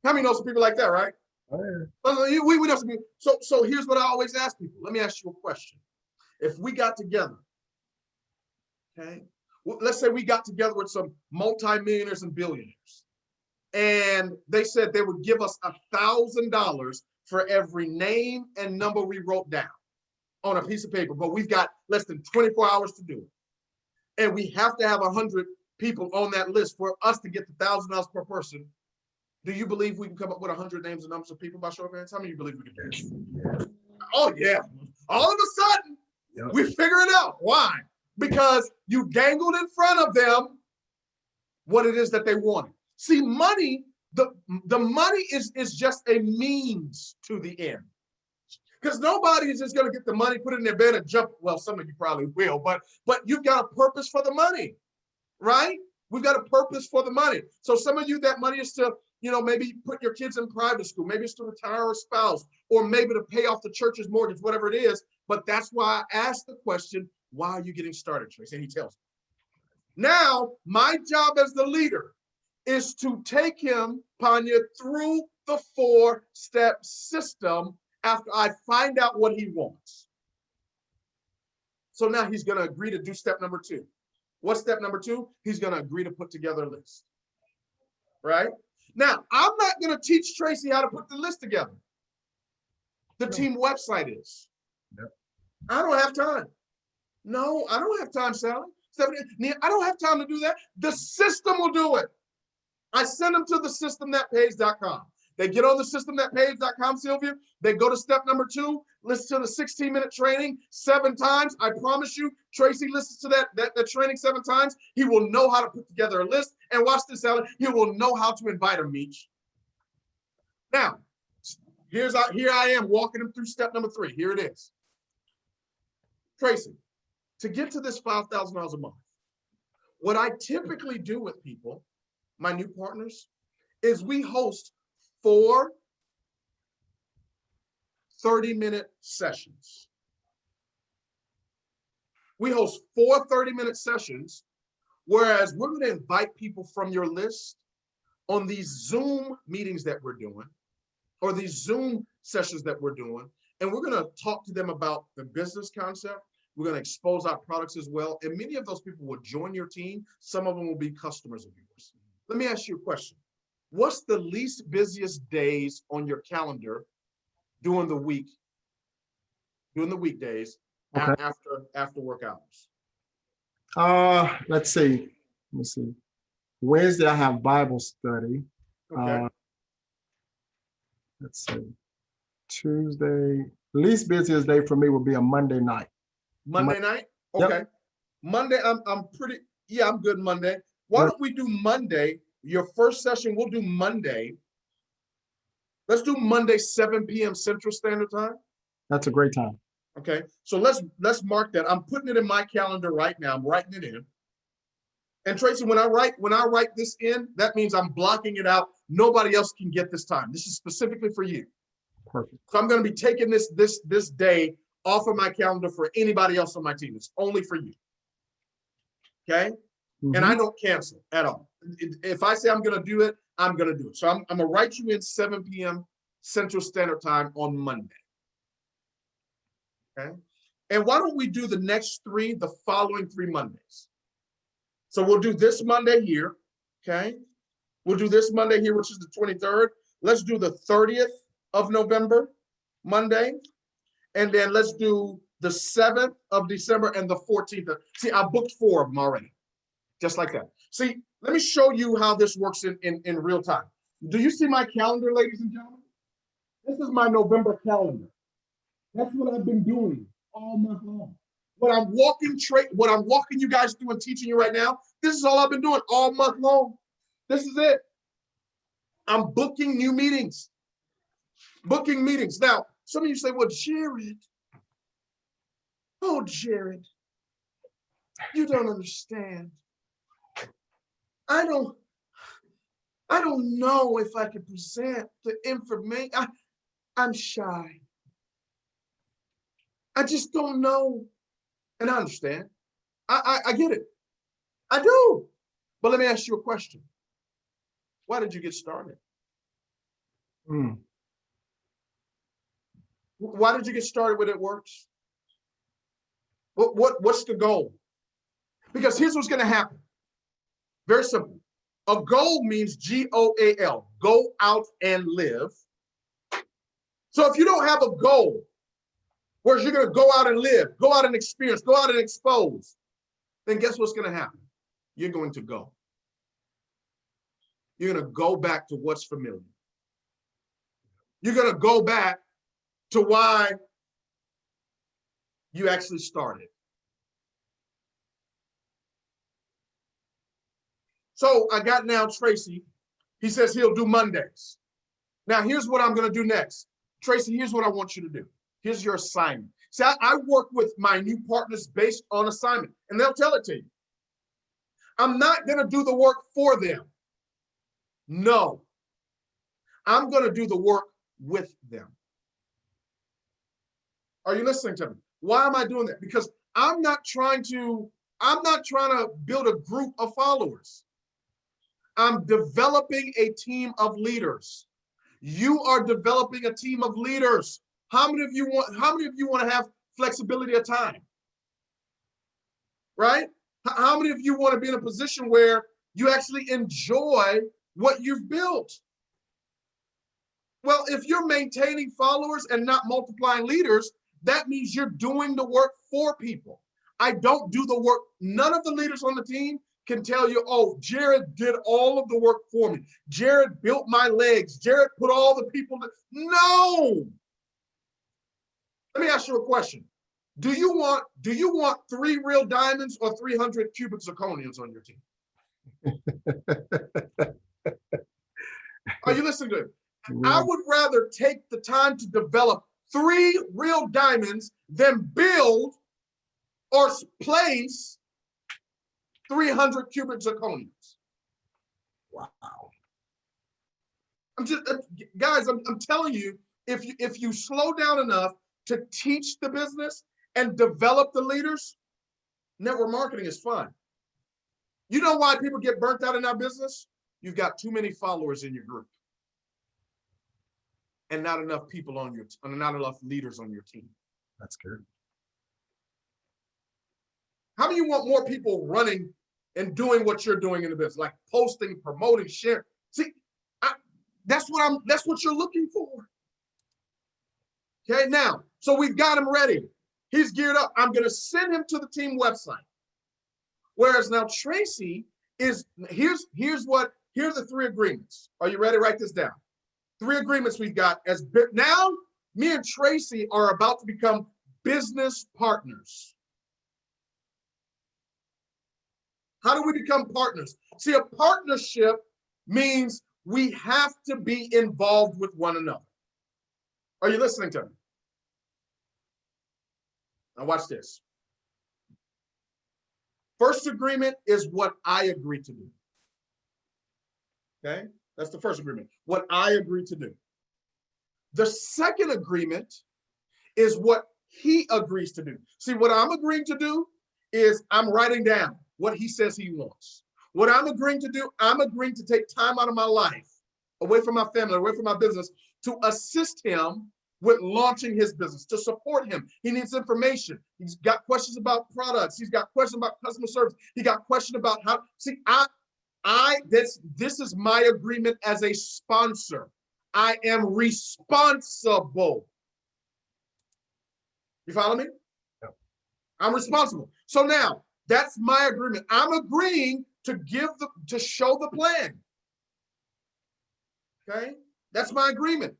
How many know some people like that, right? Oh, yeah. We know some people. So here's what I always ask people. Let me ask you a question. If we got together, okay, well, let's say we got together with some multimillionaires and billionaires, and they said they would give us $1,000 for every name and number we wrote down on a piece of paper, but we've got less than 24 hours to do it. And we have to have 100 people on that list for us to get the $1,000 per person. Do you believe we can come up with 100 names and numbers of people by show of hands? How many of you believe we can do it? Oh, yeah. All of a sudden, we figure it out. Why? Because you dangled in front of them what it is that they wanted. See, money, the money is just a means to the end. Because nobody is just going to get the money, put it in their bed and jump. Well, some of you probably will, but you've got a purpose for the money, right? We've got a purpose for the money. So some of you, that money is to, maybe put your kids in private school, maybe it's to retire a spouse, or maybe to pay off the church's mortgage, whatever it is. But that's why I asked the question, why are you getting started, Tracy? And he tells me. Now, my job as the leader is to take him, Panya, through the 4-step system after I find out what he wants. So now he's going to agree to do step number 2. What's step number 2? He's going to agree to put together a list. Right? Now, I'm not going to teach Tracy how to put the list together. The team website is. Yep. I don't have time. No, I don't have time, Sally. Stephanie, I don't have time to do that. The system will do it. I send them to the systemthatpays.com. They get on the systemthatpays.com, Sylvia. They go to step number 2, listen to the 16-minute training 7 times. I promise you, Tracy listens to that training 7 times. He will know how to put together a list. And watch this, Sally. He will know how to invite a meet. Now, here I am walking him through step number 3. Here it is. Tracy, to get to this $5,000 a month, what I typically do with people, my new partners, is we host 4 30-minute sessions. We host 4 30-minute sessions, whereas we're going to invite people from your list on these Zoom meetings that we're doing, or these Zoom sessions that we're doing, and we're going to talk to them about the business concept. We're going to expose our products as well, and many of those people will join your team. Some of them will be customers of yours. Let me ask you a question. What's the least busiest days on your calendar during the week, during the weekdays, okay, after work hours? Let's see. Let me see. Wednesday, I have Bible study. Okay. Let's see. Tuesday, least busiest day for me will be a Monday night. Monday night? Yep. Okay. Monday, I'm pretty, yeah, I'm good Monday. Why don't we do Monday? Your first session, we'll do Monday. Let's do Monday, 7 p.m. Central Standard Time. That's a great time. Okay, so let's mark that. I'm putting it in my calendar right now. I'm writing it in. And Tracy, when I write this in, that means I'm blocking it out. Nobody else can get this time. This is specifically for you. Perfect. So I'm going to be taking this day off of my calendar for anybody else on my team. It's only for you. Okay? And I don't cancel at all. If I say I'm going to do it, I'm going to do it. So I'm going to write you in 7 p.m. Central Standard Time on Monday. Okay? And why don't we do the following 3 Mondays? So we'll do this Monday here. Okay? We'll do this Monday here, which is the 23rd. Let's do the 30th of November, Monday. And then let's do the 7th of December and the 14th. See, I booked 4 of them already. Just like that. See, let me show you how this works in real time. Do you see my calendar, ladies and gentlemen? This is my November calendar. That's what I've been doing all month long. What I'm walking you guys through and teaching you right now, this is all I've been doing all month long. This is it. I'm booking new meetings. Booking meetings. Now, some of you say, well, Jared, oh, Jared, you don't understand. I don't know if I can present the information. I'm shy. I just don't know. And I understand. I get it. I do. But let me ask you a question. Why did you get started? Why did you get started with It Works? What's the goal? Because here's what's going to happen. Very simple. A goal means G-O-A-L, go out and live. So if you don't have a goal where you're going to go out and live, go out and experience, go out and expose, then guess what's going to happen? You're going to go. You're going to go back to what's familiar. You're going to go back to why you actually started. So I got now Tracy. He says he'll do Mondays. Now here's what I'm going to do next. Tracy, here's what I want you to do. Here's your assignment. See, I work with my new partners based on assignment, and they'll tell it to you. I'm not going to do the work for them. No. I'm going to do the work with them. Are you listening to me? Why am I doing that? Because I'm not trying to build a group of followers. I'm developing a team of leaders. You are developing a team of leaders. How many of you want to have flexibility of time? Right? How many of you want to be in a position where you actually enjoy what you've built? Well, if you're maintaining followers and not multiplying leaders, that means you're doing the work for people. I don't do the work. None of the leaders on the team can tell you, oh, Jared did all of the work for me. Jared built my legs. Jared put all the people. No. Let me ask you a question. Do you want 3 real diamonds or 300 cubic zirconiums on your team? Are you listening to it? I would rather take the time to develop 3 real diamonds than build or place 300 cubic zirconiums. Wow. Guys, I'm telling you, if you slow down enough to teach the business and develop the leaders, network marketing is fun. You know why people get burnt out in our business? You've got too many followers in your group and not enough people not enough leaders on your team. That's good. How many of you want more people running and doing what you're doing in the business, like posting, promoting, sharing? See, that's what you're looking for. Okay, now, so we've got him ready. He's geared up. I'm going to send him to the team website. Whereas now Tracy is, here are the 3 agreements. Are you ready? Write this down. 3 agreements we've got now. Me and Tracy are about to become business partners. How do we become partners? See, a partnership means we have to be involved with one another. Are you listening to me? Now watch this. First agreement is what I agree to do. Okay, that's the first agreement, what I agree to do. The second agreement is what he agrees to do. See, what I'm agreeing to do is I'm writing down what he says he wants. What I'm agreeing to do, I'm agreeing to take time out of my life, away from my family, away from my business, to assist him with launching his business, to support him. He needs information. He's got questions about products. He's got questions about customer service. He got questions about how, see, this is my agreement as a sponsor. I am responsible. You follow me? Yeah. I'm responsible. So now that's my agreement. I'm agreeing to show the plan. Okay, that's my agreement.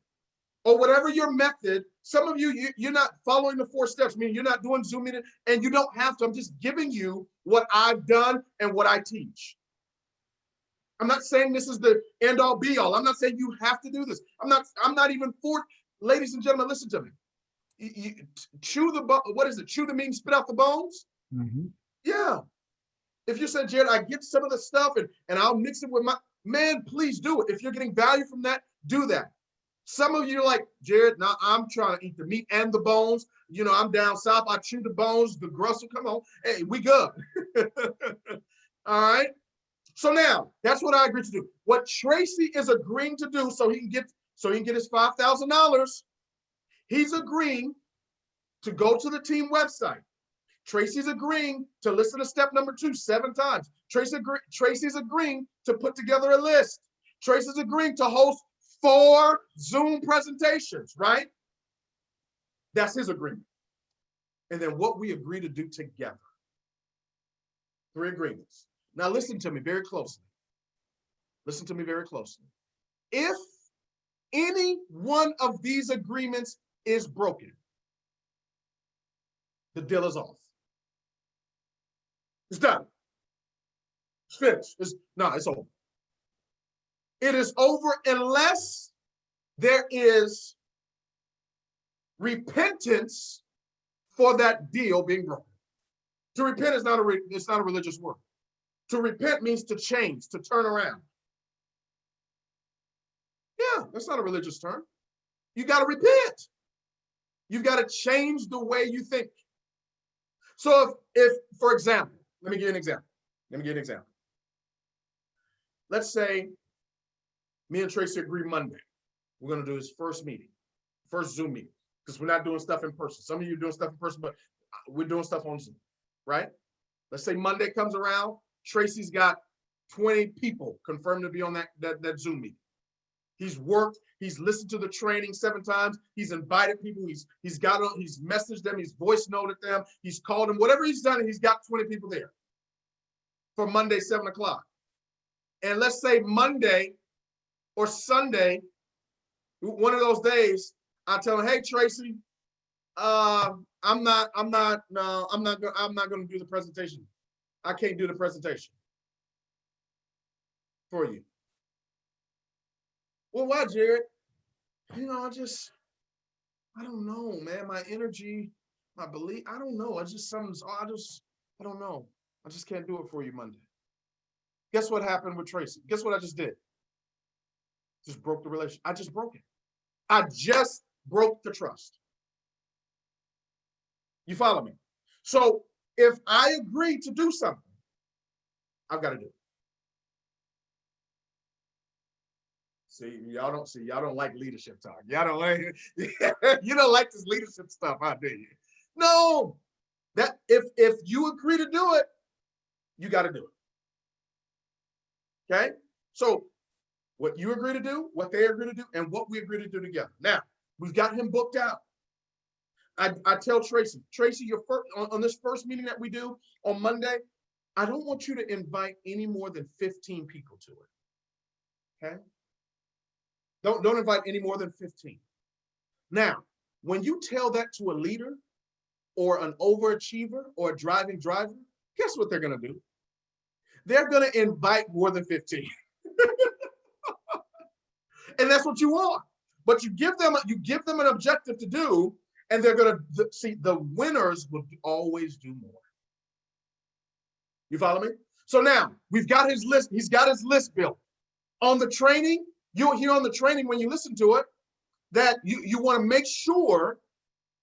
Or whatever your method. Some of you're not following the 4 steps. I mean, you're not doing Zoom meeting, and you don't have to. I'm just giving you what I've done and what I teach. I'm not saying this is the end all be all. I'm not saying you have to do this. I'm not even for, ladies and gentlemen, listen to me. You chew the, what is it? Chew the meat and spit out the bones? Mm-hmm. Yeah. If you said, Jared, I get some of the stuff and I'll mix it with my, man, please do it. If you're getting value from that, do that. Some of you are like, Jared, now I'm trying to eat the meat and the bones. You know, I'm down south. I chew the bones, the grust will come on. Hey, we good. All right. So now that's what I agreed to do. What Tracy is agreeing to do so he can get his $5,000. He's agreeing to go to the team website. Tracy's agreeing to listen to step number 2 7 times. Tracy's agreeing to put together a list. Tracy's agreeing to host 4 Zoom presentations, right? That's his agreement. And then what we agree to do together. 3 agreements. Now listen to me very closely. Listen to me very closely. If any one of these agreements is broken, the deal is off. It's done. It's finished. It's over. It is over unless there is repentance for that deal being broken. To repent is not a religious word. To repent means to change, to turn around. Yeah, that's not a religious term. You got to repent. You've got to change the way you think. So if, for example, let me give you an example. Let's say me and Tracy agree Monday. We're going to do his first Zoom meeting, because we're not doing stuff in person. Some of you are doing stuff in person, but we're doing stuff on Zoom, right? Let's say Monday comes around. Tracy's got 20 people confirmed to be on that Zoom meeting. He's worked, he's listened to the training 7 times, he's invited people, he's messaged them, he's voice noted them, he's called them, whatever he's done, he's got 20 people there for Monday, 7 o'clock. And let's say Monday or Sunday, one of those days, I tell him, hey Tracy, I'm not going to do the presentation. I can't do the presentation for you. Well, why, Jared? You know, I don't know, man. My energy, my belief, I don't know. I don't know. I just can't do it for you Monday. Guess what happened with Tracy? Guess what I just did? Just broke the relationship. I just broke it. I just broke the trust. You follow me? So if I agree to do something, I've got to do it. See, y'all don't like leadership talk. Y'all don't like you don't like this leadership stuff, do you? No, that if you agree to do it, you got to do it. Okay? So what you agree to do, what they agree to do, and what we agree to do together. Now, we've got him booked out. I tell Tracy, your first on this first meeting that we do on Monday, I don't want you to invite any more than 15 people to it. Okay? Don't invite any more than 15. Now, when you tell that to a leader or an overachiever or a driving driver, guess what they're going to do? They're going to invite more than 15. And that's what you want. But you give them an objective to do, and they're going to see the winners will always do more. You follow me? So now we've got his list. He's got his list built. On the training, you'll hear on the training when you listen to it that you want to make sure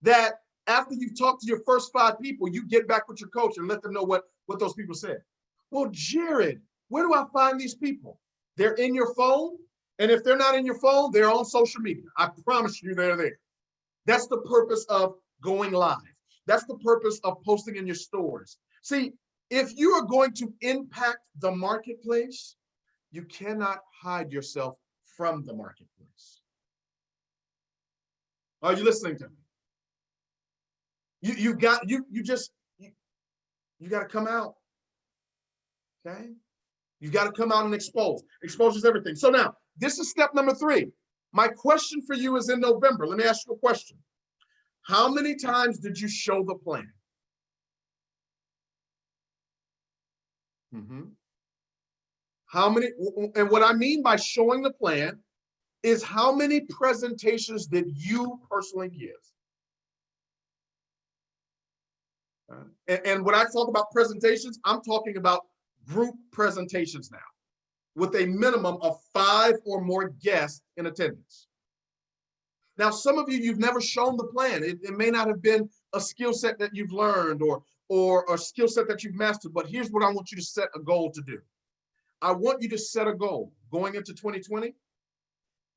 that after you've talked to your first 5 people, you get back with your coach and let them know what those people said. Well, Jared, where do I find these people? They're in your phone. And if they're not in your phone, they're on social media. I promise you they're there. That's the purpose of going live. That's the purpose of posting in your stores. See, if you are going to impact the marketplace, you cannot hide yourself from the marketplace. Are you listening to me? You got to come out. Okay? You got to come out and expose. Expose is everything. So now, this is step number 3. My question for you is in November. Let me ask you a question. How many times did you show the plan? How many, and what I mean by showing the plan is how many presentations did you personally give? And when I talk about presentations, I'm talking about group presentations now, with a minimum of 5 or more guests in attendance. Now, some of you, you've never shown the plan. It may not have been a skill set that you've learned or a skill set that you've mastered, but here's what I want you to set a goal to do. I want you to set a goal going into 2020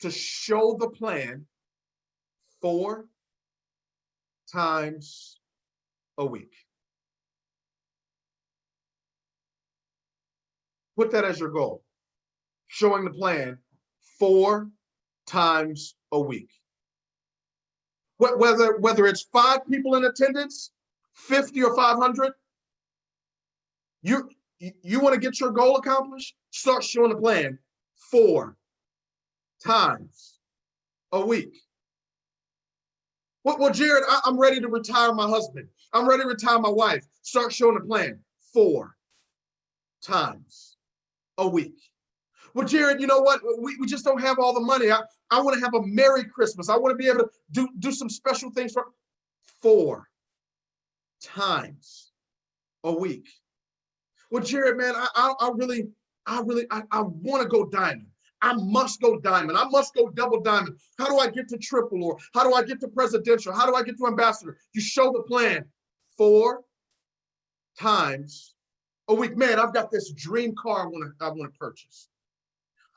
to show the plan 4 times a week. Put that as your goal. Showing the plan 4 times a week. Whether it's 5 people in attendance, 50 or 500, you want to get your goal accomplished, start showing the plan 4 times a week. Well, Jared, I'm ready to retire my husband. I'm ready to retire my wife. Start showing the plan 4 times a week. Well, Jared, you know what? We just don't have all the money. I want to have a Merry Christmas. I want to be able to do some special things for 4 times a week. Well, Jared, man, I want to go diamond. I must go diamond. I must go double diamond. How do I get to triple, or how do I get to presidential? How do I get to ambassador? You show the plan 4 times a week. Man, I've got this dream car I want to purchase.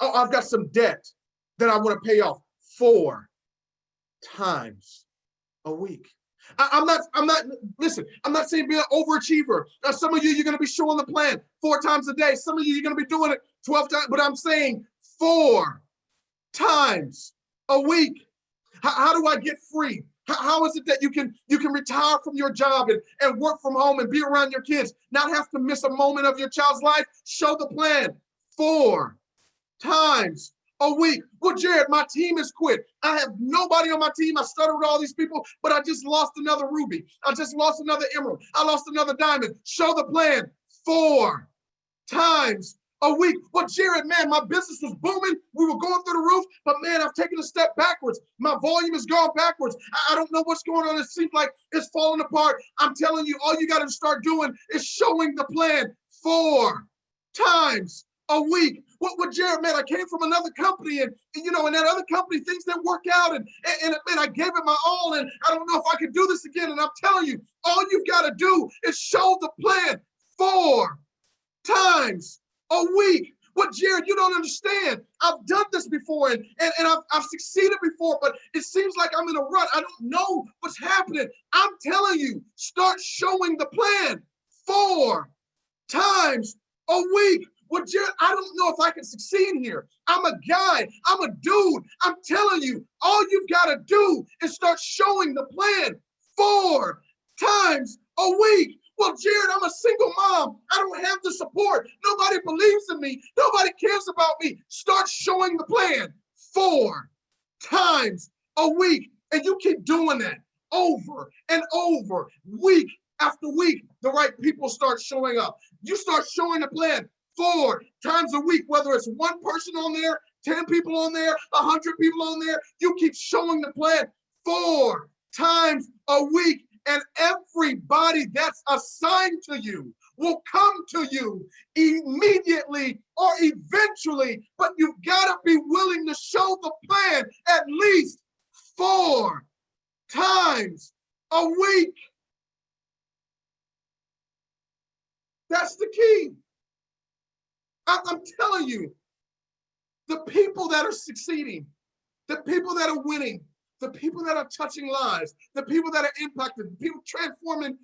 Oh, I've got some debt that I want to pay off 4 times a week. I'm not saying be an overachiever. Now, some of you, you're going to be showing the plan 4 times a day. Some of you, you're going to be doing it 12 times, but I'm saying 4 times a week. How do I get free? How is it that you can retire from your job and work from home and be around your kids, not have to miss a moment of your child's life? Show the plan 4 times a week. Well, Jared, my team has quit. I have nobody on my team. I started with all these people, but I just lost another ruby. I just lost another emerald. I lost another diamond. Show the plan 4 times a week. Well, Jared, man, my business was booming. We were going through the roof, but man, I've taken a step backwards. My volume has gone backwards. I don't know what's going on. It seems like it's falling apart. I'm telling you, all you got to start doing is showing the plan 4 times a week. What, Jared, man, I came from another company, and in that other company, things didn't work out, and man, I gave it my all, and I don't know if I can do this again. And I'm telling you, all you've got to do is show the plan 4 times a week. What, Jared, you don't understand. I've done this before, and I've succeeded before, but it seems like I'm in a rut. I don't know what's happening. I'm telling you, start showing the plan 4 times a week. Well, Jared, I don't know if I can succeed here. I'm a guy. I'm a dude. I'm telling you, all you've got to do is start showing the plan 4 times a week. Well, Jared, I'm a single mom. I don't have the support. Nobody believes in me. Nobody cares about me. Start showing the plan 4 times a week. And you keep doing that over and over, week after week. The right people start showing up. You start showing the plan 4 times a week, whether it's 1 person on there, 10 people on there, 100 people on there. You keep showing the plan 4 times a week. And everybody that's assigned to you will come to you immediately or eventually, but you've got to be willing to show the plan at least 4 times a week. That's the key. I'm telling you, the people that are succeeding, the people that are winning, the people that are touching lives, the people that are impacted, the people transforming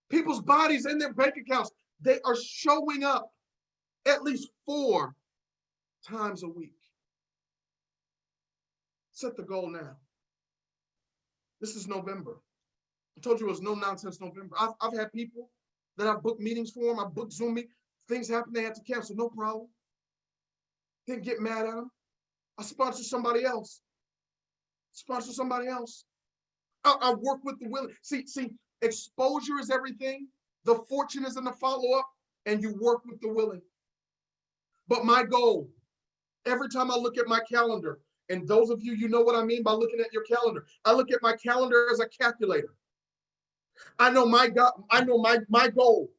people's bodies and their bank accounts, they are showing up at least 4 times a week. Set the goal now. This is November. I told you it was no nonsense November. I've had people that I've booked meetings for them. I booked Zoom meetings. Things happen, they had to cancel, no problem. Didn't get mad at them. I sponsored somebody else. Sponsor somebody else. I work with the willing. See, exposure is everything. The fortune is in the follow-up, and you work with the willing. But my goal, every time I look at my calendar, and those of you, you know what I mean by looking at your calendar. I look at my calendar as a calculator. I know my goal.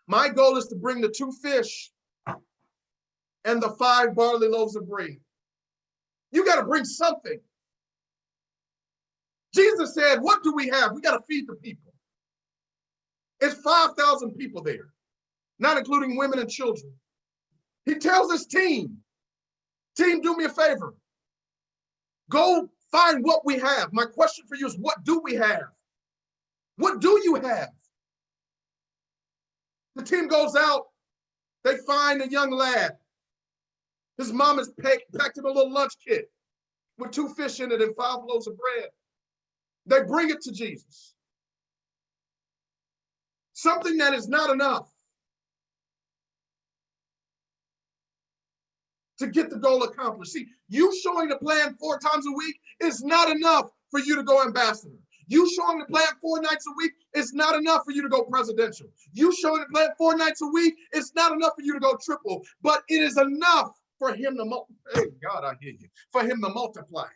My goal is to bring the 2 fish and the 5 barley loaves of bread. You got to bring something. Jesus said, what do we have? We got to feed the people. It's 5,000 people there, not including women and children. He tells his team, do me a favor. Go find what we have. My question for you is, what do we have? What do you have? The team goes out. They find a young lad. His mom has packed him a little lunch kit with 2 fish in it and 5 loaves of bread. They bring it to Jesus. Something that is not enough to get the goal accomplished. See, you showing the plan 4 times a week is not enough for you to go ambassador. You showing the plan 4 nights a week is not enough for you to go presidential. You showing the plan 4 nights a week is not enough for you to go triple, but it is enough for him to multiply. Hey, God, I hear you. For him to multiply.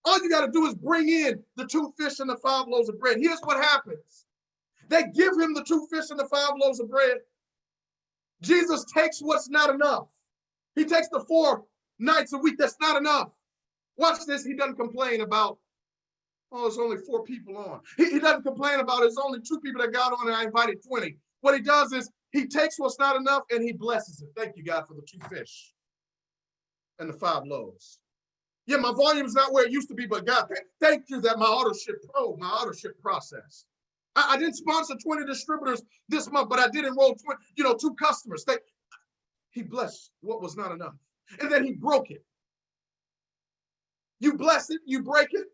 All you got to do is bring in the 2 fish and the 5 loaves of bread. Here's what happens. They give him the 2 fish and the 5 loaves of bread. Jesus takes what's not enough. He takes the 4 nights a week. That's not enough. Watch this. He doesn't complain about, oh, it's only 4 people on. He doesn't complain about it's only 2 people that got on and I invited 20. What he does is he takes what's not enough and he blesses it. Thank you, God, for the 2 fish and the 5 loaves. Yeah, my volume is not where it used to be, but God, thank you that my auto ship process. I didn't sponsor 20 distributors this month, but I did enroll 2 customers. He blessed what was not enough. And then he broke it. You bless it, you break it.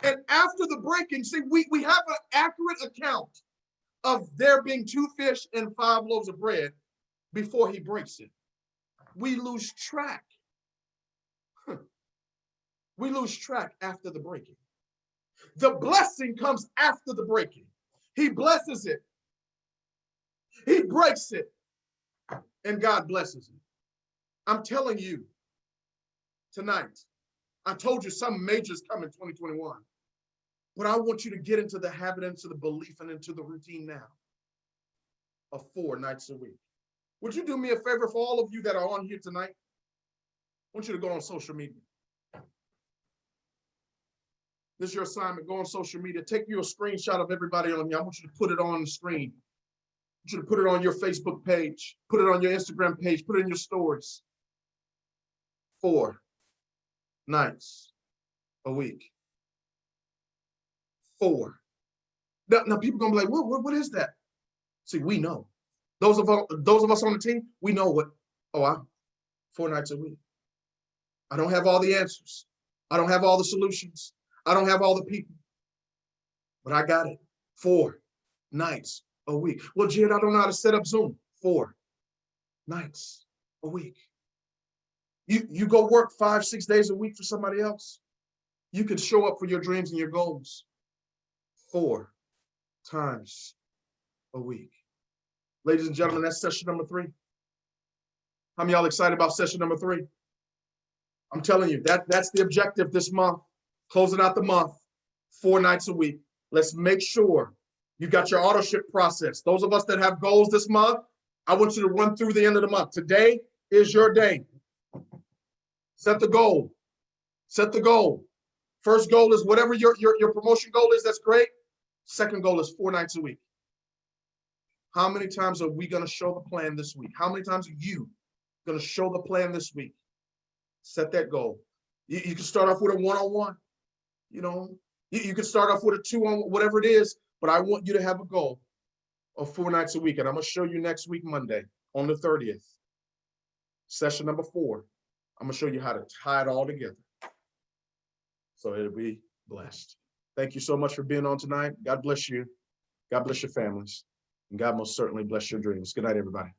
And after the breaking, see, we have an accurate account of there being 2 fish and 5 loaves of bread before he breaks it. We lose track. We lose track after the breaking. The blessing comes after the breaking. He blesses it. He breaks it. And God blesses it. I'm telling you tonight, I told you some majors come in 2021. But I want you to get into the habit, into the belief, and into the routine now of 4 nights a week. Would you do me a favor for all of you that are on here tonight? I want you to go on social media. This is your assignment. Go on social media. Take you a screenshot of everybody on here. I want you to put it on the screen. I want you to put it on your Facebook page. Put it on your Instagram page. Put it in your stories. 4 nights a week. 4. Now people gonna be like, what is that? See, we know. Those of us on the team, we know what. 4 nights a week. I don't have all the answers. I don't have all the solutions. I don't have all the people, but I got it. 4 nights a week. Well, Jed, I don't know how to set up Zoom. 4 nights a week. You go work 5-6 days a week for somebody else. You can show up for your dreams and your goals 4 times a week. Ladies and gentlemen, that's session number 3. How many of y'all excited about session number 3? I'm telling you, that's the objective this month. Closing out the month, 4 nights a week. Let's make sure you got your auto ship process. Those of us that have goals this month, I want you to run through the end of the month. Today is your day. Set the goal. Set the goal. First goal is whatever your promotion goal is, that's great. Second goal is 4 nights a week. How many times are we going to show the plan this week? How many times are you going to show the plan this week? Set that goal. You can start off with a 1-on-1. You know, you can start off with a 2-on, whatever it is, but I want you to have a goal of 4 nights a week. And I'm going to show you next week, Monday, on the 30th, session number 4. I'm going to show you how to tie it all together. So it'll be blessed. Thank you so much for being on tonight. God bless you. God bless your families. And God most certainly bless your dreams. Good night, everybody.